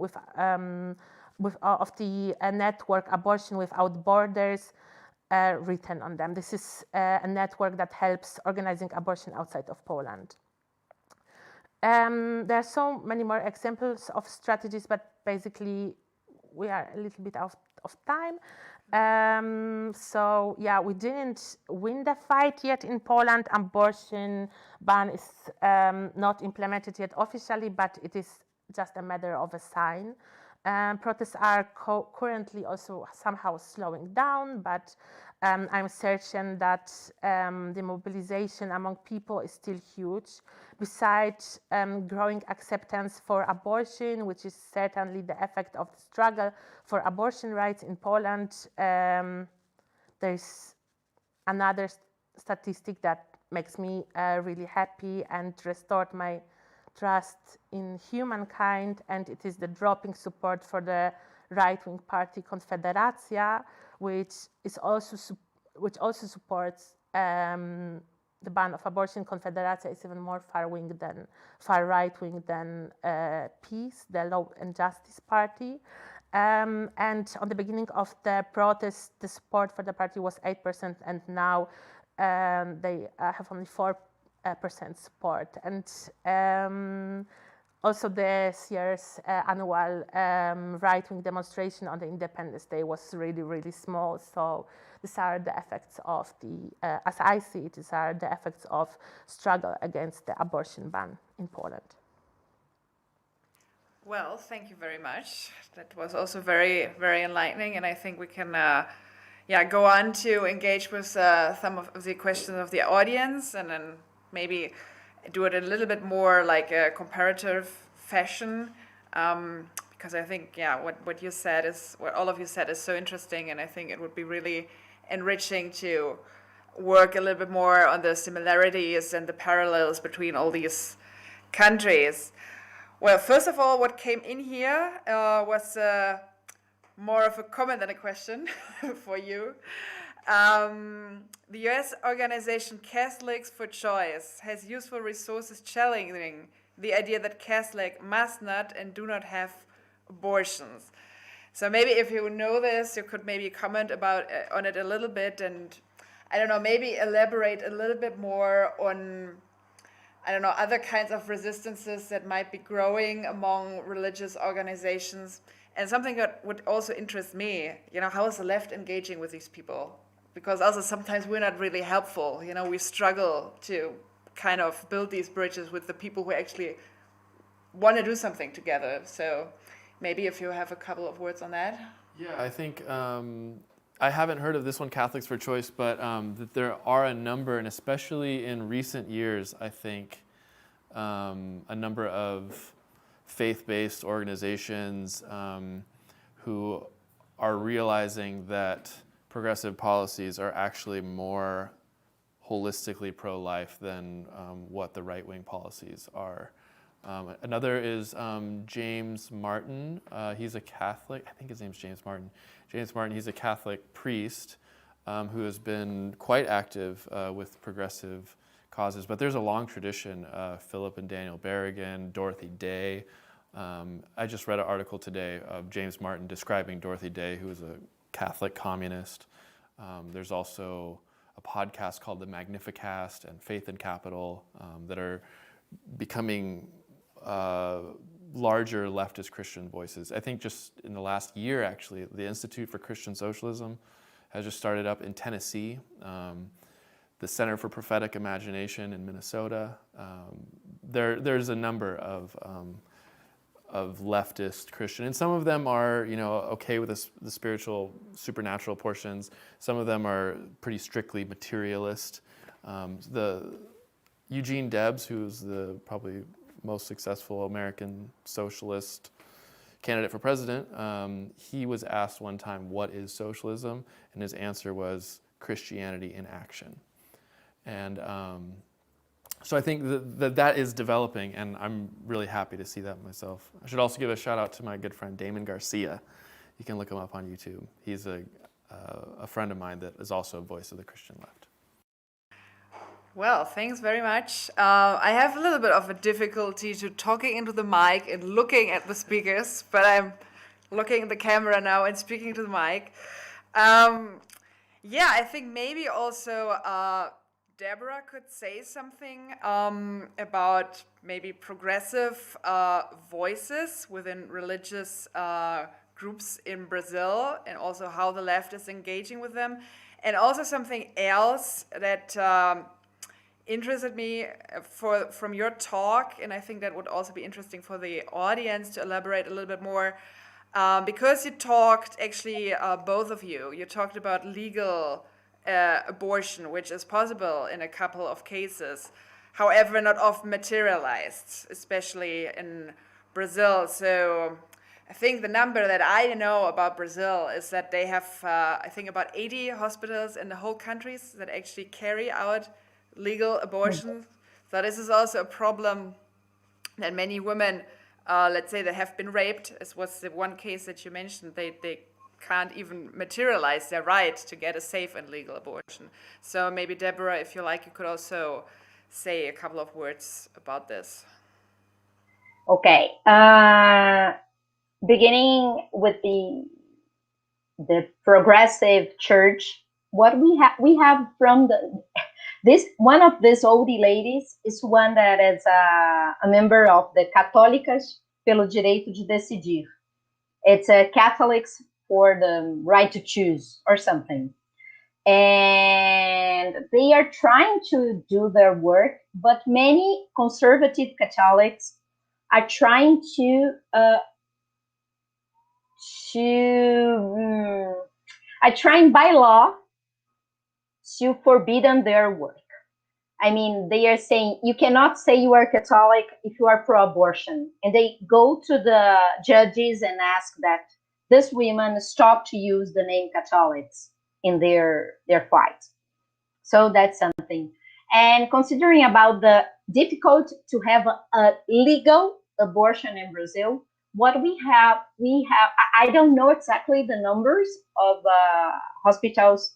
of the network Abortion Without Borders written on them. This is a network that helps organizing abortion outside of Poland. There are so many more examples of strategies, but basically we are a little bit out of time. So yeah, we didn't win the fight yet in Poland. Abortion ban is not implemented yet officially, but it is just a matter of a sign. Protests are currently also somehow slowing down, but I'm certain that the mobilization among people is still huge. Besides growing acceptance for abortion, which is certainly the effect of the struggle for abortion rights in Poland, there's another statistic that makes me really happy and restored my trust in humankind, and it is the dropping support for the right-wing party Konfederacja, which also supports the ban of abortion. Konfederacja is even more far right-wing than PiS, the Law and Justice Party. And on the beginning of the protest, the support for the party was 8%, and now they have only 4% support. And also this year's annual right-wing demonstration on the Independence Day was really, really small. So these are the effects of as I see it, these are the effects of struggle against the abortion ban in Poland. Well, thank you very much. That was also very, very enlightening, and I think we can go on to engage with some of the questions of the audience, and then maybe do it a little bit more like a comparative fashion, because I think what you said is, what all of you said is so interesting, and I think it would be really enriching to work a little bit more on the similarities and the parallels between all these countries. Well, first of all, what came in here was more of a comment than a question for you. The US organization Catholics for Choice has useful resources challenging the idea that Catholics must not and do not have abortions. So maybe if you know this, you could maybe comment on it a little bit, and I don't know, maybe elaborate a little bit more on, I don't know, other kinds of resistances that might be growing among religious organizations. And something that would also interest me, how is the left engaging with these people? Because also sometimes we're not really helpful. We struggle to kind of build these bridges with the people who actually want to do something together. So maybe if you have a couple of words on that. Yeah, I think I haven't heard of this one, Catholics for Choice, but that there are a number, and especially in recent years, I think a number of faith-based organizations who are realizing that progressive policies are actually more holistically pro-life than what the right-wing policies are. Another is James Martin. He's a Catholic. I think his name's James Martin. James Martin, he's a Catholic priest who has been quite active with progressive causes. But there's a long tradition. Philip and Daniel Berrigan, Dorothy Day. I just read an article today of James Martin describing Dorothy Day, who was a Catholic communist. There's also a podcast called The Magnificast and Faith and Capital that are becoming larger leftist Christian voices. I think just in the last year, actually, the Institute for Christian Socialism has just started up in Tennessee. The Center for Prophetic Imagination in Minnesota. There's a number of leftist Christian, and some of them are, okay with the spiritual, supernatural portions. Some of them are pretty strictly materialist. The Eugene Debs, who's the probably most successful American socialist candidate for president, he was asked one time, what is socialism? And his answer was Christianity in action. And so I think that is developing, and I'm really happy to see that myself. I should also give a shout out to my good friend Damon Garcia. You can look him up on YouTube. He's a friend of mine that is also a voice of the Christian left. Well, thanks very much. I have a little bit of a difficulty to talking into the mic and looking at the speakers, but I'm looking at the camera now and speaking to the mic. I think maybe also Debora could say something about maybe progressive voices within religious groups in Brazil, and also how the left is engaging with them. And also something else that interested me from your talk, and I think that would also be interesting for the audience to elaborate a little bit more, because you talked, actually, both of you talked about legal abortion, which is possible in a couple of cases, however not often materialized, especially in Brazil. So I think the number that I know about Brazil is that they have, I think, about 80 hospitals in the whole country that actually carry out legal abortion. So this is also a problem that many women, let's say, that have been raped, as was the one case that you mentioned, they can't even materialize their right to get a safe and legal abortion. So maybe, Debora, if you like, you could also say a couple of words about this. Okay. Beginning with the progressive church, what we have from this one of these oldie ladies is one that is a member of the Católicas pelo Direito de Decidir. It's a Catholics for the right to choose or something. And they are trying to do their work, but many conservative Catholics are trying to are trying by law to forbidden their work. I mean, they are saying you cannot say you are Catholic if you are pro-abortion. And they go to the judges and ask that this women stop to use the name Catholics in their fight. So that's something. And considering about the difficult to have a legal abortion in Brazil, what we have, I don't know exactly the numbers of hospitals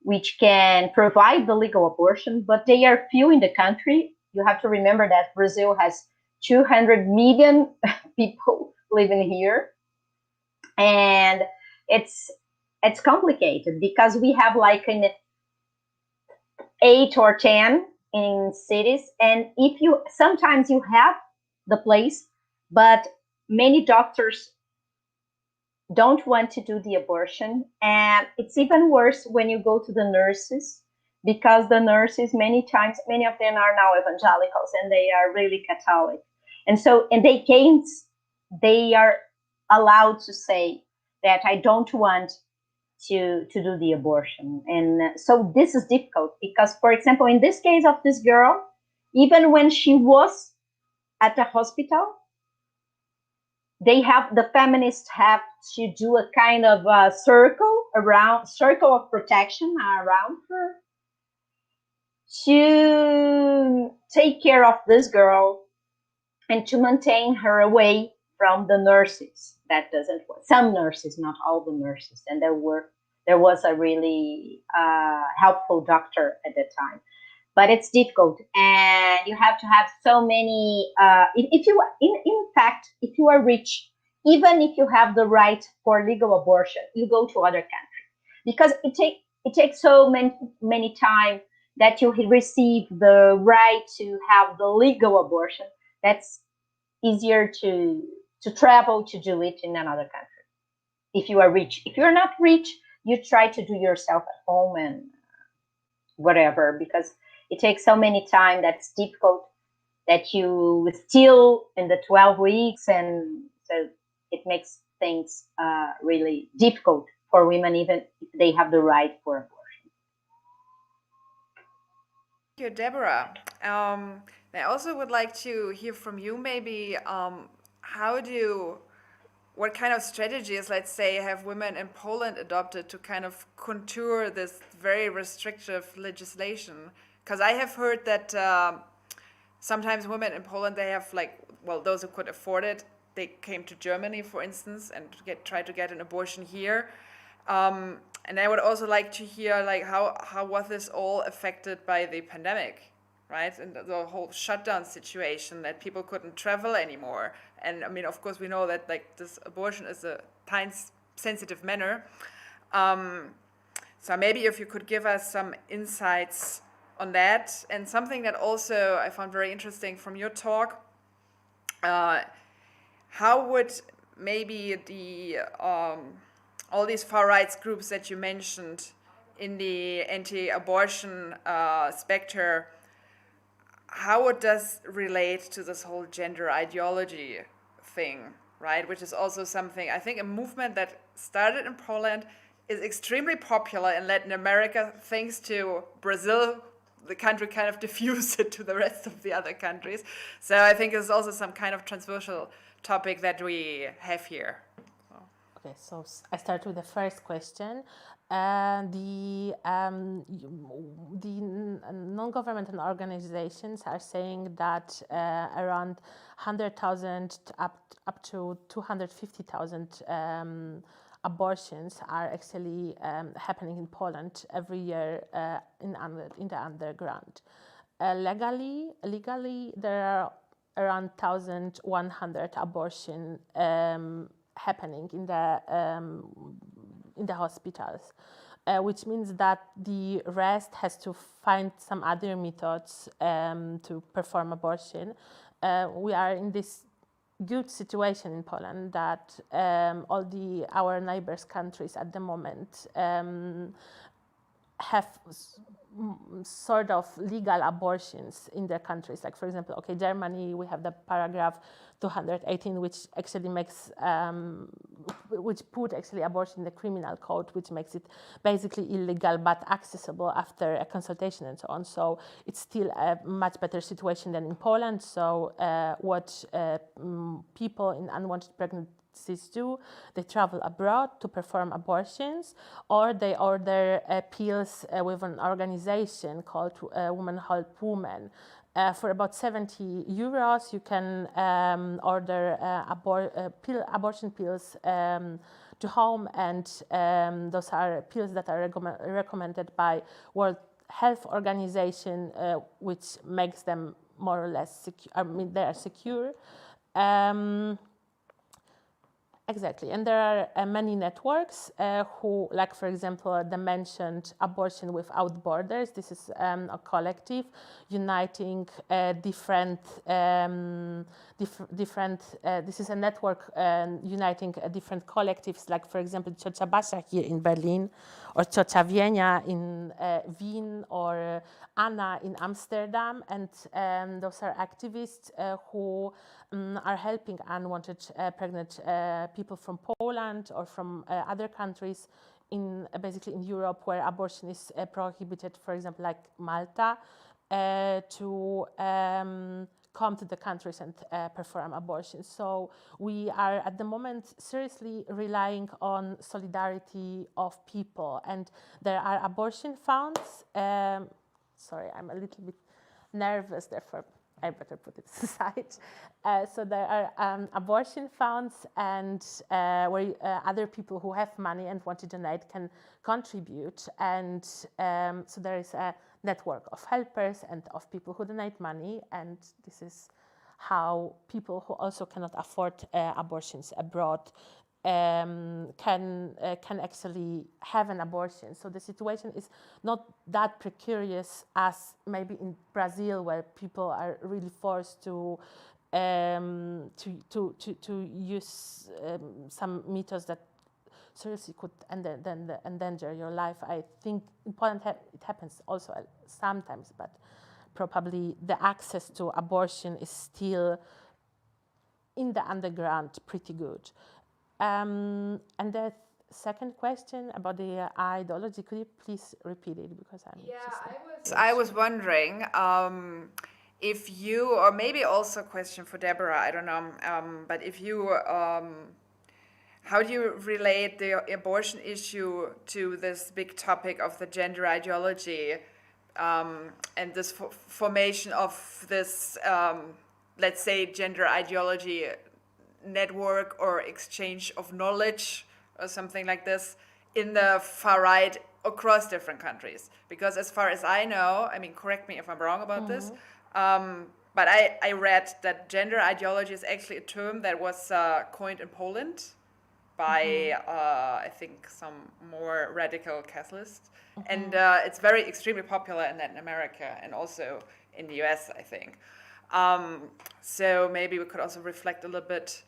which can provide the legal abortion, but they are few in the country. You have to remember that Brazil has 200 million people living here, and it's complicated because we have like an 8 or 10 in cities, and if you sometimes you have the place, but many doctors don't want to do the abortion, and it's even worse when you go to the nurses, because the nurses many times, many of them are now evangelicals and they are really Catholic, and so and they are allowed to say that I don't want to do the abortion. And so this is difficult because, for example, in this case of this girl, even when she was at the hospital, the feminists have to do a kind of circle of protection around her to take care of this girl and to maintain her away from the nurses. That doesn't work. Some nurses, not all the nurses, and there was a really helpful doctor at the time. But it's difficult, and you have to have so many. If you, in fact, if you are rich, even if you have the right for legal abortion, you go to other countries because it takes so many time that you receive the right to have the legal abortion. That's easier to travel to do it in another country. If you are rich, if you're not rich, you try to do yourself at home and whatever, because it takes so many time that's difficult that you still in the 12 weeks, and so it makes things really difficult for women, even if they have the right for abortion. Thank you, Deborah. I also would like to hear from you, maybe, what kind of strategies, let's say, have women in Poland adopted to kind of contour this very restrictive legislation? Because I have heard that sometimes women in Poland, they have those who could afford it, they came to Germany, for instance, and try to get an abortion here. And I would also like to hear how was this all affected by the pandemic, right? And the whole shutdown situation, that people couldn't travel anymore. And I mean, of course, we know that this abortion is a time-sensitive manner. So maybe if you could give us some insights on that. And something that also I found very interesting from your talk, how would maybe the all these far rights groups that you mentioned in the anti-abortion spectre, how it does relate to this whole gender ideology thing, right? Which is also something, I think, a movement that started in Poland, is extremely popular in Latin America, thanks to Brazil. The country kind of diffused it to the rest of the other countries. So I think it's also some kind of transversal topic that we have here. Okay, so I start with the first question. The non-governmental organizations are saying that around 100,000 up to 250,000 abortions are actually happening in Poland every year in the underground. Legally, there are around 1,100 abortions happening in the hospitals, which means that the rest has to find some other methods to perform abortion. We are in this good situation in Poland that all our neighbors countries at the moment have sort of legal abortions in their countries. Like, for example, Germany, we have the paragraph 218, which actually makes, which put actually abortion in the criminal code, which makes it basically illegal but accessible after a consultation and so on. So it's still a much better situation than in Poland. So what people in unwanted pregnancies do, they travel abroad to perform abortions, or they order pills with an organization called Women Help Women. For about 70 euros, you can order abortion pills to home, and those are pills that are recommended by World Health Organization, which makes them more or less secure. I mean, they are secure. Exactly, and there are many networks who, like for example, the mentioned Abortion Without Borders. This is a collective uniting different. This is a network uniting different collectives, like for example, Ciocia Basia here in Berlin, or Ciocia Wienia in Wien, or Anna in Amsterdam, and those are activists who are helping unwanted pregnant people from Poland or from other countries in basically in Europe where abortion is prohibited, for example, like Malta, to come to the countries and perform abortions. So we are at the moment seriously relying on solidarity of people, and there are abortion funds. Sorry, I'm a little bit nervous, therefore I better put it aside. So there are abortion funds, and where other people who have money and want to donate can contribute. And so there is a network of helpers and of people who donate money, and this is how people who also cannot afford abortions abroad can actually have an abortion. So the situation is not that precarious as maybe in Brazil, where people are really forced to use some methods that seriously could endanger your life. I think in Poland it happens also sometimes, but probably the access to abortion is still in the underground pretty good. And the second question about the ideology, could you please repeat it, because I was wondering if you, or maybe also a question for Deborah, I don't know, but if you, how do you relate the abortion issue to this big topic of the gender ideology and this formation of this, let's say, gender ideology network or exchange of knowledge or something like this in the far right across different countries? Because as far as I know, I mean, correct me if I'm wrong about this, but I read that gender ideology is actually a term that was coined in Poland by, I think, some more radical Catholics. And it's very extremely popular in Latin America and also in the US, I think. So maybe we could also reflect a little bit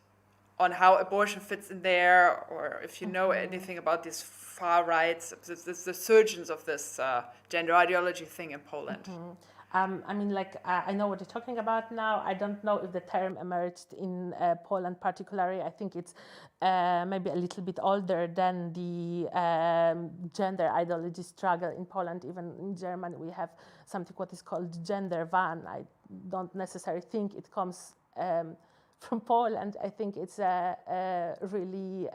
on how abortion fits in there, or if you know anything about these far rights, the surgeons of this gender ideology thing in Poland. I mean, like, I know what you're talking about now. I don't know if the term emerged in Poland particularly. I think it's maybe a little bit older than the gender ideology struggle in Poland. Even in Germany, we have something what is called gender van. I don't necessarily think it comes from Poland. I think it's really,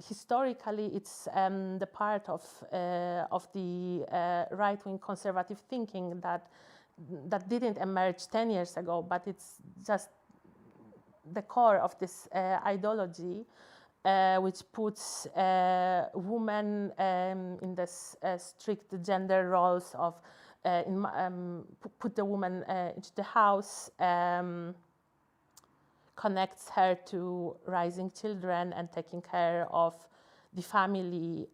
historically, it's the part of the right-wing conservative thinking that didn't emerge 10 years ago, but it's just the core of this ideology, which puts women in this strict gender roles of put the woman into the house, connects her to raising children and taking care of the family,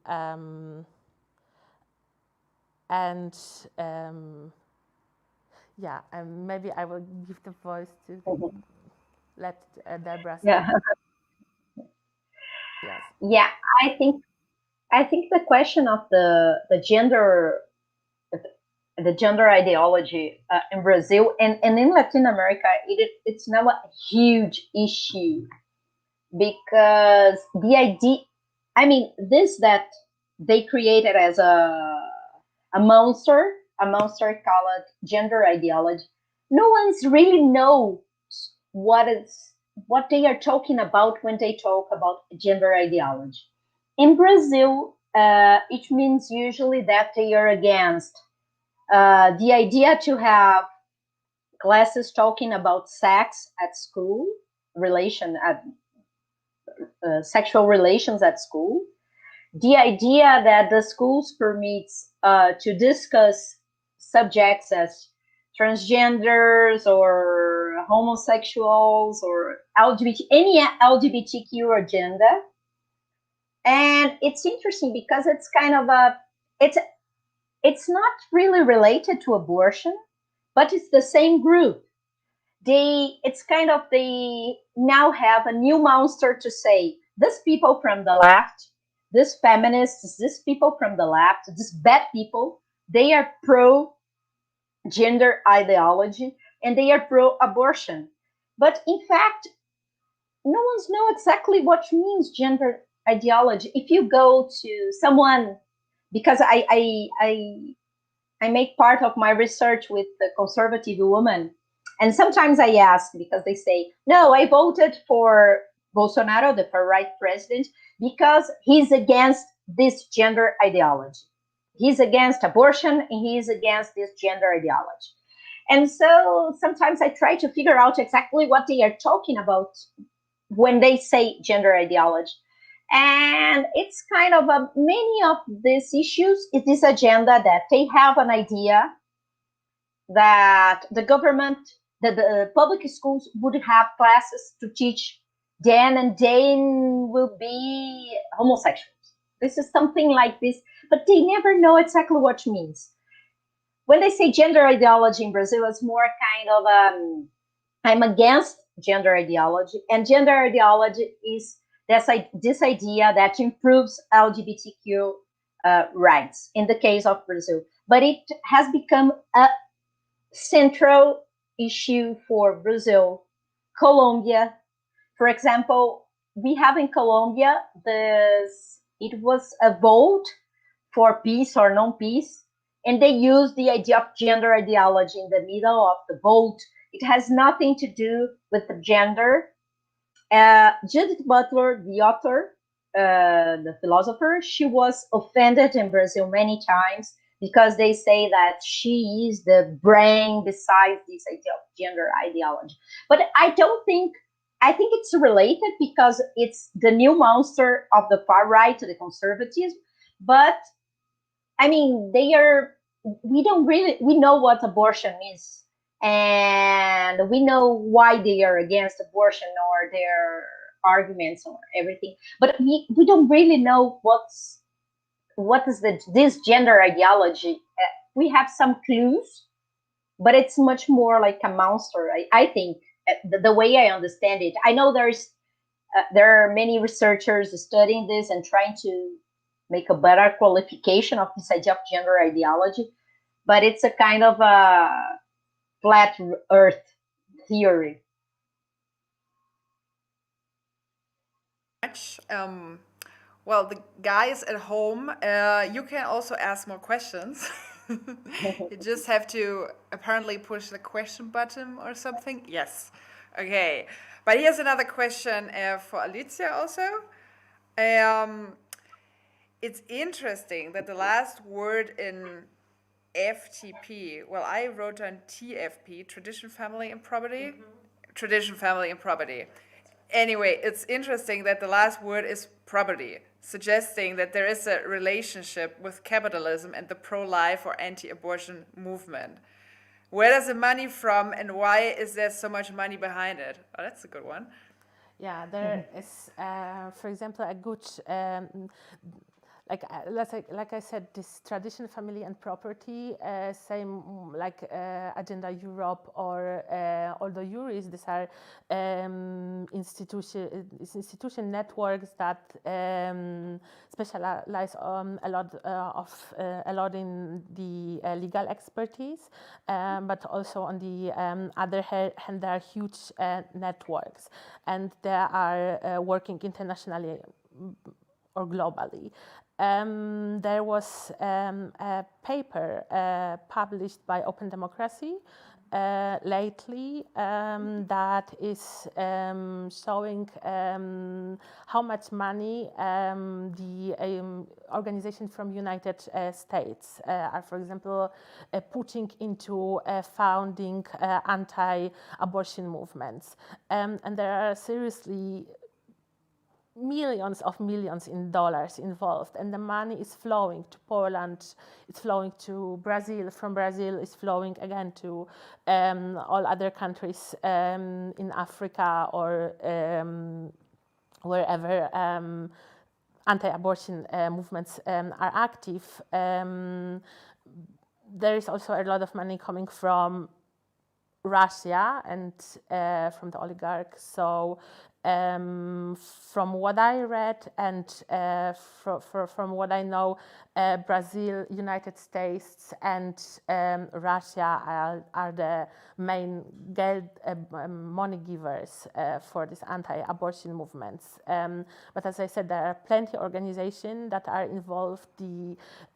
maybe I will give the voice to let Deborah say. Yeah. Yes. Yeah, I think the question of the gender ideology in Brazil and in Latin America, it's now a huge issue, because the idea, I mean, this that they created as a monster called gender ideology, no one's really knows what they are talking about when they talk about gender ideology. In Brazil, it means usually that they are against the idea to have classes talking about sex at school, sexual relations at school. The idea that the schools permits to discuss subjects as transgenders or homosexuals or any LGBTQ agenda. And it's interesting because it's kind of it's not really related to abortion, but it's the same group. They now have a new monster to say, these people from the left, these feminists, these people from the left, these bad people, they are pro gender ideology and they are pro abortion. But in fact, no one's know exactly what means gender ideology. If you go to someone, because I make part of my research with the conservative women, and sometimes I ask because they say, no, I voted for Bolsonaro, the far right president, because he's against this gender ideology. He's against abortion and he's against this gender ideology. And so sometimes I try to figure out exactly what they are talking about when they say gender ideology. And it's kind of many of these issues is this agenda that they have an idea that the government, that the public schools would have classes to teach Dan and Dane will be homosexuals. This is something like this, but they never know exactly what it means. When they say gender ideology in Brazil, it's more kind of I'm against gender ideology, and gender ideology is this idea that improves LGBTQ rights in the case of Brazil. But it has become a central issue for Brazil, Colombia. For example, we have in Colombia it was a vote for peace or non-peace, and they used the idea of gender ideology in the middle of the vote. It has nothing to do with the gender. Judith Butler, the author, the philosopher, she was offended in Brazil many times because they say that she is the brain besides this idea of gender ideology. But I think it's related because it's the new monster of the far right, the conservatives. But I mean, we know what abortion is. And we know why they are against abortion or their arguments or everything. But we don't really know what is this gender ideology. We have some clues, but it's much more like a monster. I think the way I understand it. I know there are many researchers studying this and trying to make a better qualification of this idea of gender ideology, but it's a kind of a flat earth theory. Well, the guys at home, you can also ask more questions. You just have to apparently push the question button or something. Yes. Okay. But here's another question for Alicja also. It's interesting that the last word in FTP, well, I wrote down TFP, Tradition, Family, and Property. Mm-hmm. Tradition, Family, and Property. Anyway, it's interesting that the last word is property, suggesting that there is a relationship with capitalism and the pro-life or anti-abortion movement. Where does the money from and why is there so much money behind it? Oh, that's a good one. Yeah, there is, for example, a good, like I said, this tradition, family, and property, same like Agenda Europe or All the Juries. These are institution networks that specialize a lot in the legal expertise, but also on the other hand, there are huge networks, and they are working internationally or globally. There was a paper published by Open Democracy lately that is showing how much money the organization from United States are, for example, putting into founding anti-abortion movements. And there are seriously millions of millions in dollars involved, and the money is flowing to Poland, it's flowing to Brazil, from Brazil it's flowing again to all other countries in Africa or wherever anti-abortion movements are active. There is also a lot of money coming from Russia and from the oligarchs. So from what I read and from what I know, Brazil, United States, and Russia are the main money givers for these anti-abortion movements. But as I said, there are plenty of organizations that are involved.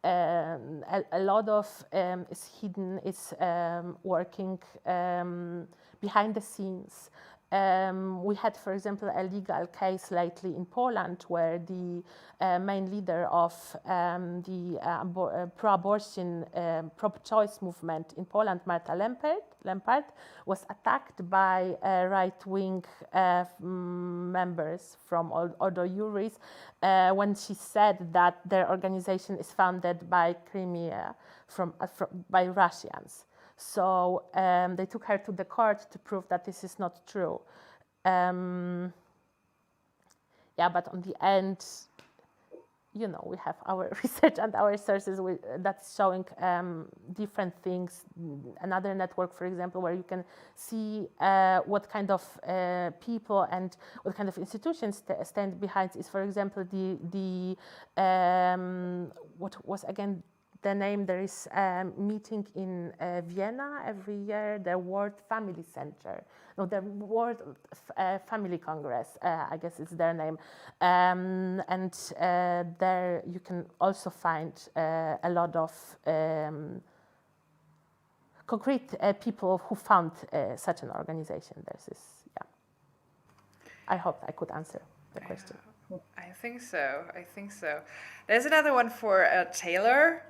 A lot of is hidden, is working behind the scenes. We had, for example, a legal case lately in Poland where the main leader of the pro-abortion, pro-choice movement in Poland, Marta Lempart, was attacked by right-wing members from Ordo Iuris when she said that their organization is funded by Crimea by Russians. So they took her to the court to prove that this is not true. Yeah, but on the end, you know, we have our research and our sources that's showing different things. Another network, for example, where you can see what kind of people and what kind of institutions stand behind is, for example, what was again the name, there is a meeting in Vienna every year, the World Family Center. No, the World Family Congress, I guess is their name. And there you can also find a lot of concrete people who found such an organization. There's this, yeah. I hope I could answer the question. I think so. There's another one for Taylor.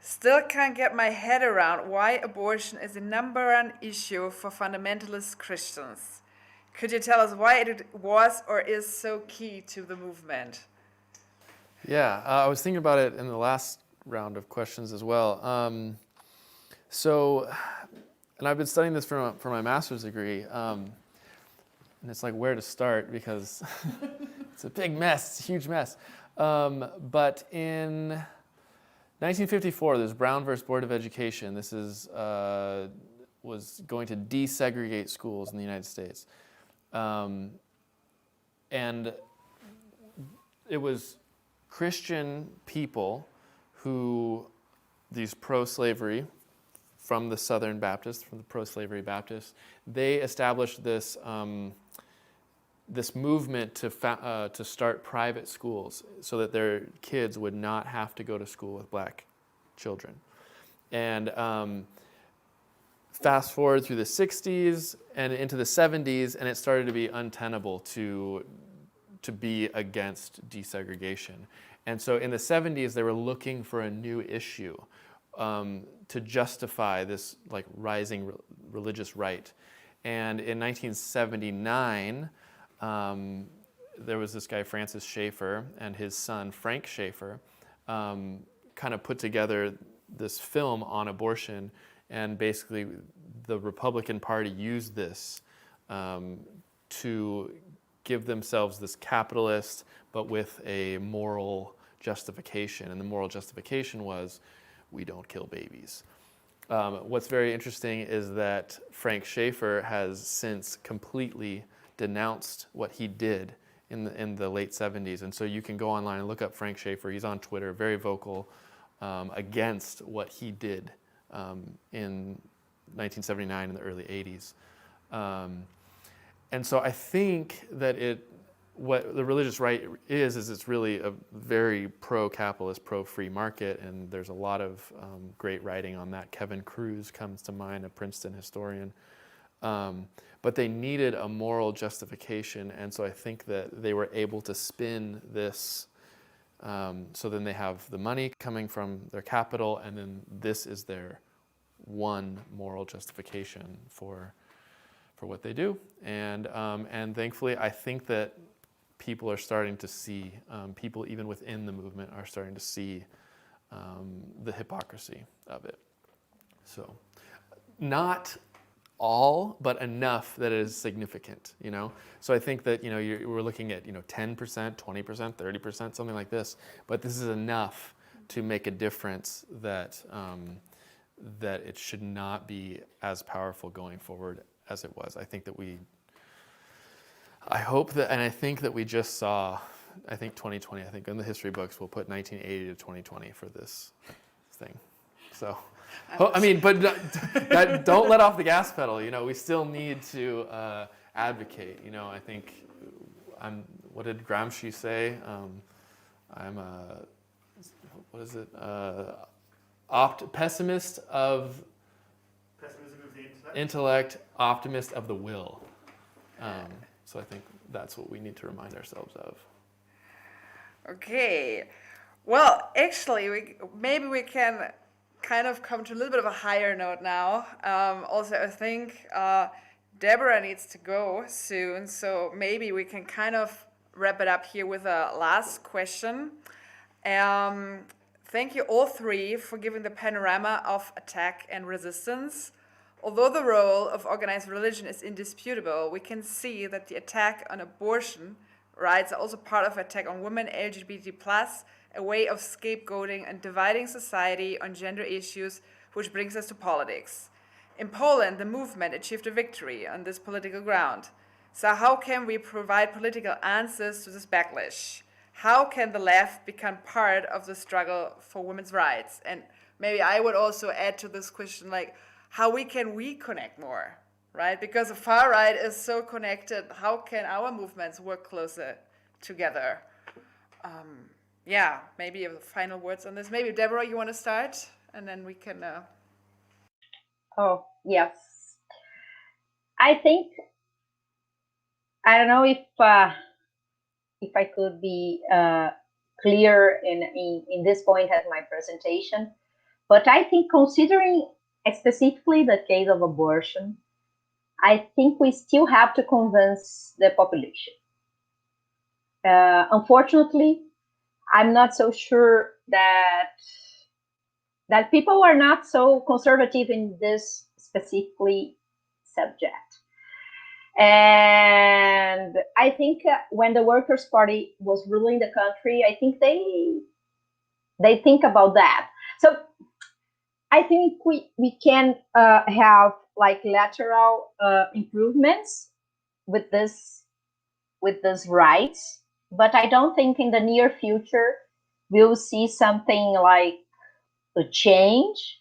Still can't get my head around why abortion is the #1 issue for fundamentalist Christians. Could you tell us why it was or is so key to the movement? Yeah, I was thinking about it in the last round of questions as well. And I've been studying this for my master's degree, and it's like where to start because it's a big mess, it's a huge mess. But in 1954, there's Brown versus Board of Education. This was going to desegregate schools in the United States. And it was Christian people these pro-slavery, from the Southern Baptists, from the pro-slavery Baptists, they established this movement to start private schools so that their kids would not have to go to school with black children. And fast forward through the 60s and into the 70s, and it started to be untenable to be against desegregation. And so in the 70s, they were looking for a new issue to justify this like rising religious right. And in 1979, there was this guy, Francis Schaeffer, and his son, Frank Schaeffer, kind of put together this film on abortion, and basically the Republican Party used this to give themselves this capitalist, but with a moral justification. And the moral justification was, we don't kill babies. What's very interesting is that Frank Schaeffer has since completely denounced what he did in the late 70s. And so you can go online and look up Frank Schaeffer. He's on Twitter, very vocal against what he did in 1979 and the early 80s. And so I think that what the religious right is it's really a very pro-capitalist, pro-free market, and there's a lot of great writing on that. Kevin Kruse comes to mind, a Princeton historian. But they needed a moral justification, and so I think that they were able to spin this, so then they have the money coming from their capital, and then this is their one moral justification for what they do. And thankfully, I think that people are starting to see, people even within the movement are starting to see the hypocrisy of it. So not all, but enough that it is significant, you know? So I think that, you know, we're looking at, you know, 10%, 20%, 30%, something like this, but this is enough to make a difference that, that it should not be as powerful going forward as it was. I think that I hope that, and I think that we just saw, I think 2020, I think in the history books, we'll put 1980 to 2020 for this thing. So, I mean, but don't let off the gas pedal. You know, we still need to advocate. You know, I think, what did Gramsci say? I'm a, what is it? Pessimist of the intellect, optimist of the will. So I think that's what we need to remind ourselves of. Okay. Well, actually, maybe we can kind of come to a little bit of a higher note now. Also, I think Debora needs to go soon, so maybe we can kind of wrap it up here with a last question. Thank you all three for giving the panorama of attack and resistance. Although the role of organized religion is indisputable, we can see that the attack on abortion rights are also part of attack on women, LGBT+, a way of scapegoating and dividing society on gender issues, which brings us to politics. In Poland, the movement achieved a victory on this political ground. So how can we provide political answers to this backlash? How can the left become part of the struggle for women's rights? And maybe I would also add to this question, like, how can we connect more, right? Because the far right is so connected. How can our movements work closer together? Yeah, maybe final words on this. Maybe Debora, you want to start, and then we can. Oh yes, I think I don't know if I could be clear in this point at my presentation, but I think considering specifically the case of abortion, I think we still have to convince the population. Unfortunately, I'm not so sure that people are not so conservative in this specifically subject. And I think when the Workers' Party was ruling the country, I think they think about that. So I think we can have like lateral improvements with this rights, but I don't think in the near future we'll see something like a change,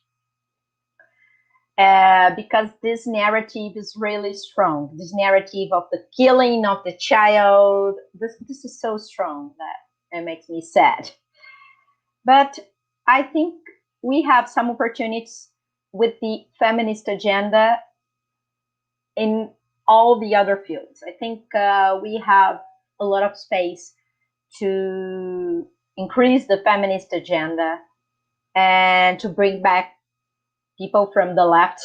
because this narrative is really strong. This narrative of the killing of the child, this is so strong that it makes me sad. But I think we have some opportunities with the feminist agenda in all the other fields. I think we have a lot of space to increase the feminist agenda and to bring back people from the left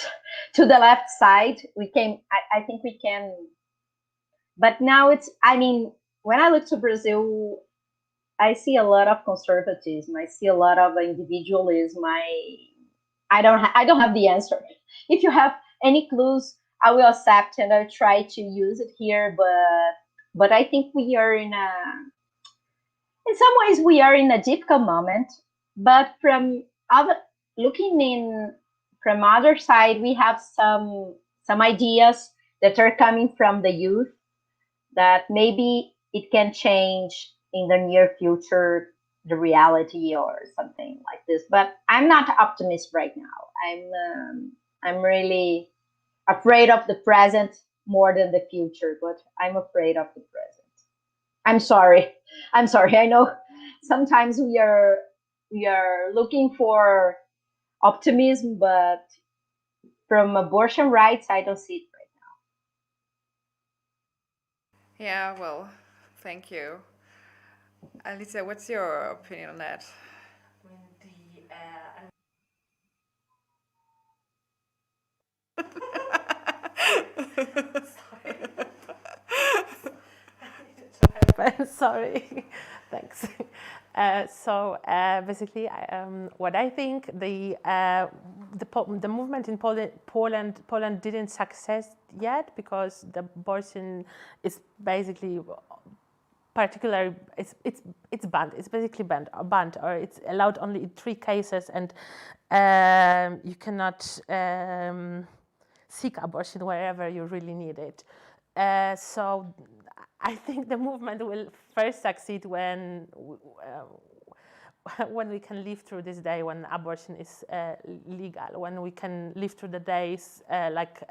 to the left side. I think we can. But now when I look to Brazil, I see a lot of conservatism. I see a lot of individualism. I don't have the answer. If you have any clues, I will accept and I'll try to use it here. But I think we are in some ways we are in a difficult moment. But from other side, we have some ideas that are coming from the youth that maybe it can change in the near future the reality or something like this. But I'm not optimist right now. I'm really afraid of the present more than the future, but I'm afraid of the present. I'm sorry. I know sometimes we are looking for optimism, but from abortion rights, I don't see it right now. Yeah, well, thank you. Alicja, what's your opinion on that? Sorry, thanks. Basically, what I think the movement in Poland didn't success yet because the abortion is basically particular. It's banned. It's basically banned, or it's allowed only in 3 cases, and you cannot seek abortion wherever you really need it. So I think the movement will first succeed when we can live through this day when abortion is legal, when we can live through the days like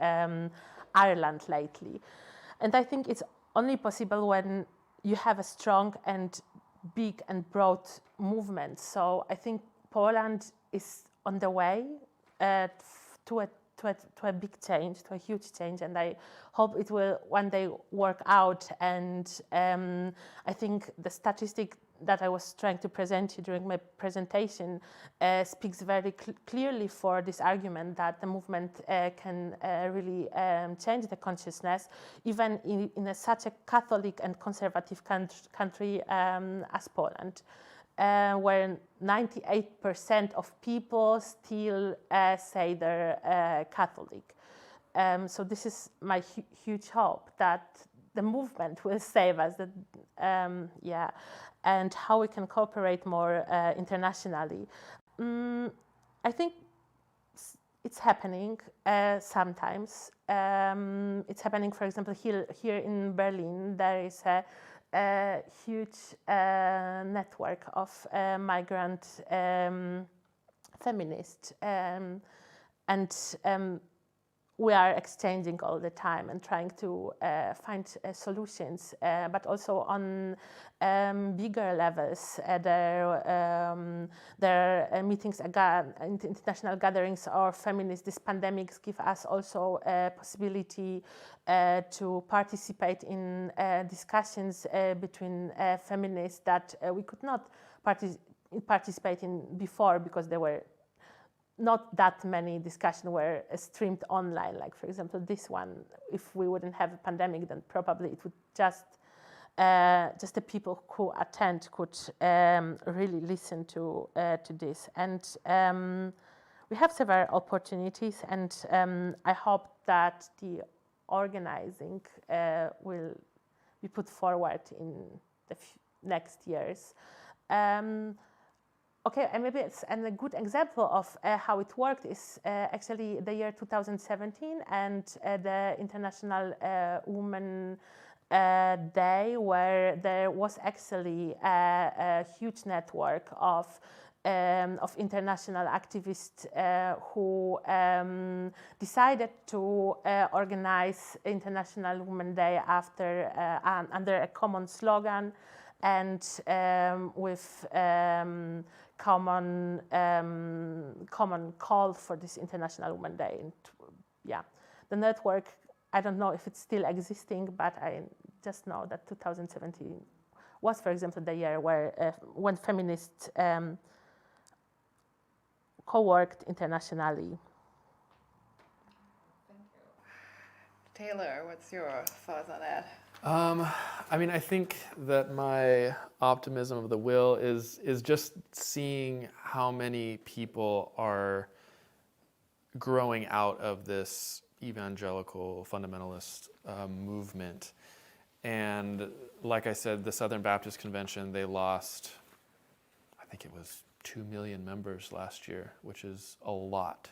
Ireland lately. And I think it's only possible when you have a strong and big and broad movement. So I think Poland is on the way to a big change, to a huge change, and I hope it will one day work out. And I think the statistic that I was trying to present you during my presentation speaks very clearly for this argument that the movement can really change the consciousness, even in such a Catholic and conservative country as Poland. Where 98% of people still say they're Catholic. So this is my huge hope that the movement will save us, and how we can cooperate more internationally. I think it's happening sometimes. It's happening, for example, here in Berlin. There is a huge network of migrant feminists, and we are exchanging all the time and trying to find solutions, but also on bigger levels. There are meetings, international gatherings or feminists. These pandemics give us also a possibility to participate in discussions between feminists that we could not participate in before because there were not that many discussions were streamed online. Like, for example, this one, if we wouldn't have a pandemic, then probably it would just the people who attend could really listen to this. And we have several opportunities, and I hope that the organizing will be put forward in the next years. Okay, and maybe a good example of how it worked is actually the year 2017 and the International Women Day, where there was actually a huge network of international activists who decided to organize International Women's Day after under a common slogan and with common call for this International Women's Day. And the network, I don't know if it's still existing, but I just know that 2017 was, for example, the year where when feminists co-worked internationally. Thank you. Taylor, what's your thoughts on that? I mean, I think that my optimism of the will is just seeing how many people are growing out of this evangelical fundamentalist movement. And like I said, the Southern Baptist Convention, they lost, I think it was 2 million members last year, which is a lot.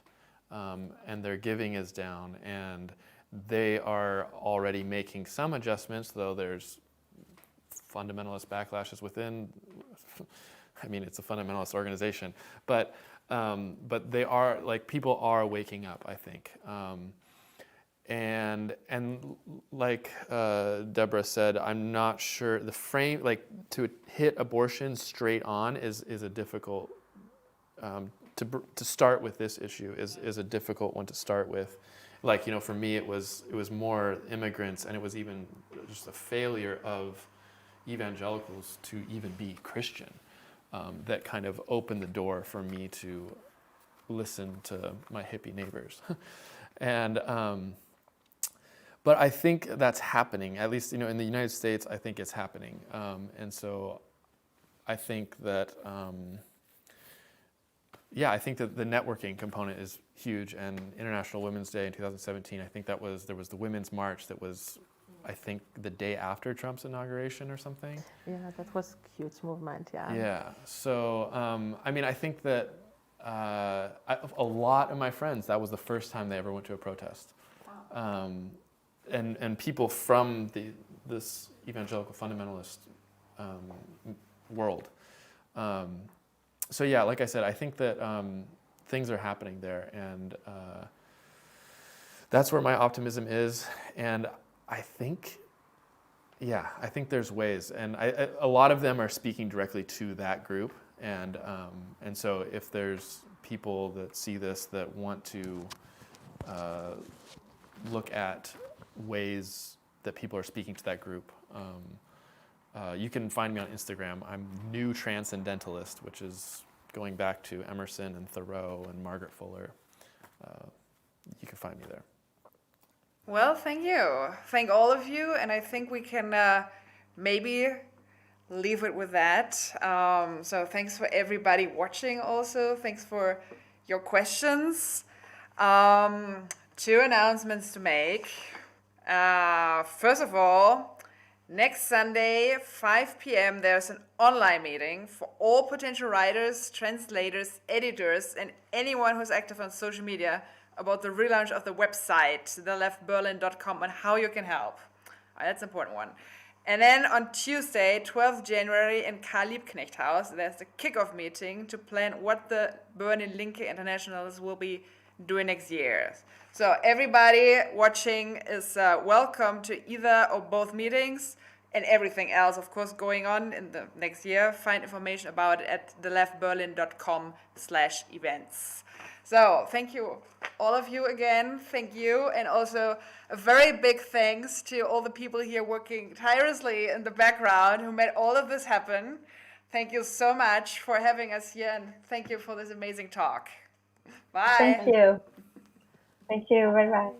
And their giving is down, and they are already making some adjustments, though there's fundamentalist backlashes within. I mean, it's a fundamentalist organization, but they are, like, people are waking up, I think. And like Deborah said, I'm not sure the frame, like, to hit abortion straight on is a difficult, to start with this issue is a difficult one to start with. Like, you know, for me, it was more immigrants, and it was even just a failure of evangelicals to even be Christian that kind of opened the door for me to listen to my hippie neighbors. And But I think that's happening, at least, in the United States, I think it's happening. And so I think that, I think that the networking component is huge. And International Women's Day in 2017, I think there was the Women's March that was, I think, the day after Trump's inauguration or something. Yeah, that was a huge movement, yeah. Yeah, so, I think that a lot of my friends, that was the first time they ever went to a protest. And people from this evangelical fundamentalist world. So yeah, like I said, I think that things are happening there, and that's where my optimism is. And I think there's ways, and a lot of them are speaking directly to that group, and so if there's people that see this that want to look at ways that people are speaking to that group, you can find me on Instagram. I'm New Transcendentalist, which is going back to Emerson and Thoreau and Margaret Fuller. You can find me there. Well, thank you. Thank all of you, and I think we can maybe leave it with that. So thanks for everybody watching also. Thanks for your questions. 2 announcements to make. First of all, next Sunday, 5 p.m., there's an online meeting for all potential writers, translators, editors, and anyone who's active on social media about the relaunch of the website, theleftberlin.com, and how you can help. That's an important one. And then on Tuesday, 12th January, in Karl Liebknecht House, there's the kickoff meeting to plan what the Berlin Linke Internationals will be doing next year. So everybody watching is welcome to either or both meetings, and everything else, of course, going on in the next year. Find information about it at theleftberlin.com/events. So thank you, all of you again. Thank you. And also a very big thanks to all the people here working tirelessly in the background who made all of this happen. Thank you so much for having us here, and thank you for this amazing talk. Bye. Thank you. Thank you. Bye-bye.